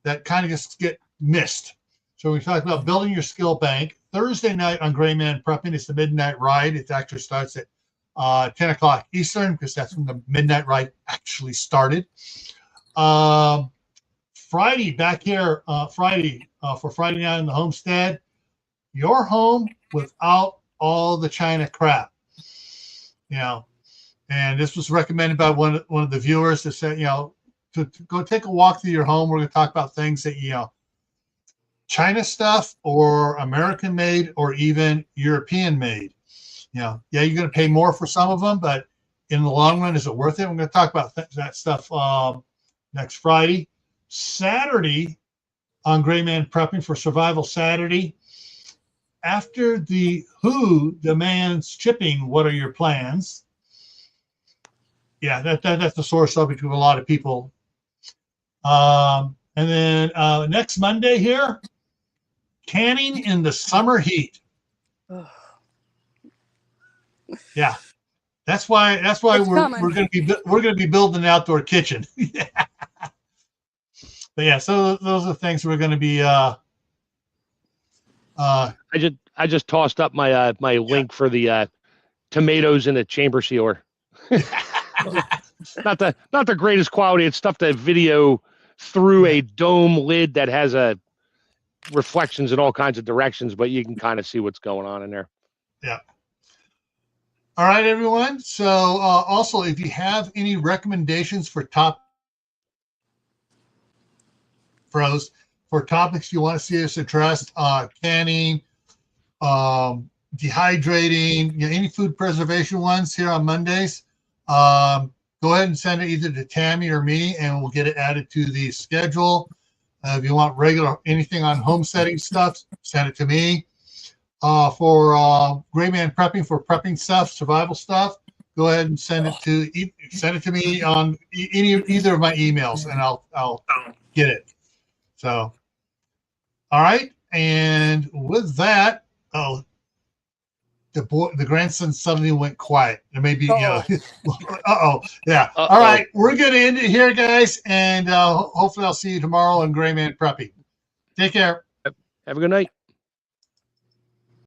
that kind of just get missed. So we talked about building your skill bank. Thursday night on Gray Man Prepping, it's the Midnight Ride. It actually starts at 10 o'clock Eastern because that's when the Midnight Ride actually started. Friday, back here, for Friday night in the homestead, your home without all the China crap. And this was recommended by one of the viewers that said, to go take a walk through your home. We're going to talk about things that, China stuff or American made or even European made. You're going to pay more for some of them, but in the long run, is it worth it? We're going to talk about that stuff next Friday. Saturday on Gray Man Prepping for Survival Saturday. After the WHO demands shipping, what are your plans? Yeah, that's the sore subject with a lot of people. And then next Monday here, canning in the summer heat. Yeah, that's why we're going to be building an outdoor kitchen. But yeah, so those are the things we're going to be. I just tossed up my my link for the tomatoes in a chamber sealer. not the greatest quality. It's stuff to video through a dome lid that has reflections in all kinds of directions, but you can kind of see what's going on in there. Yeah. All right, everyone. So also, if you have any recommendations for topics you want to see us address, canning, dehydrating, any food preservation ones here on Mondays, go ahead and send it either to Tammy or me, and we'll get it added to the schedule. If you want regular anything on homesteading stuff, send it to me. For Gray Man Prepping, for prepping stuff, survival stuff, go ahead and send it to me on either of my emails, and I'll get it. So, all right, and with that, the grandson suddenly went quiet. There may be, yeah. All right, we're gonna end it here, guys, and hopefully I'll see you tomorrow on Gray Man Prepping. Take care. Have a good night.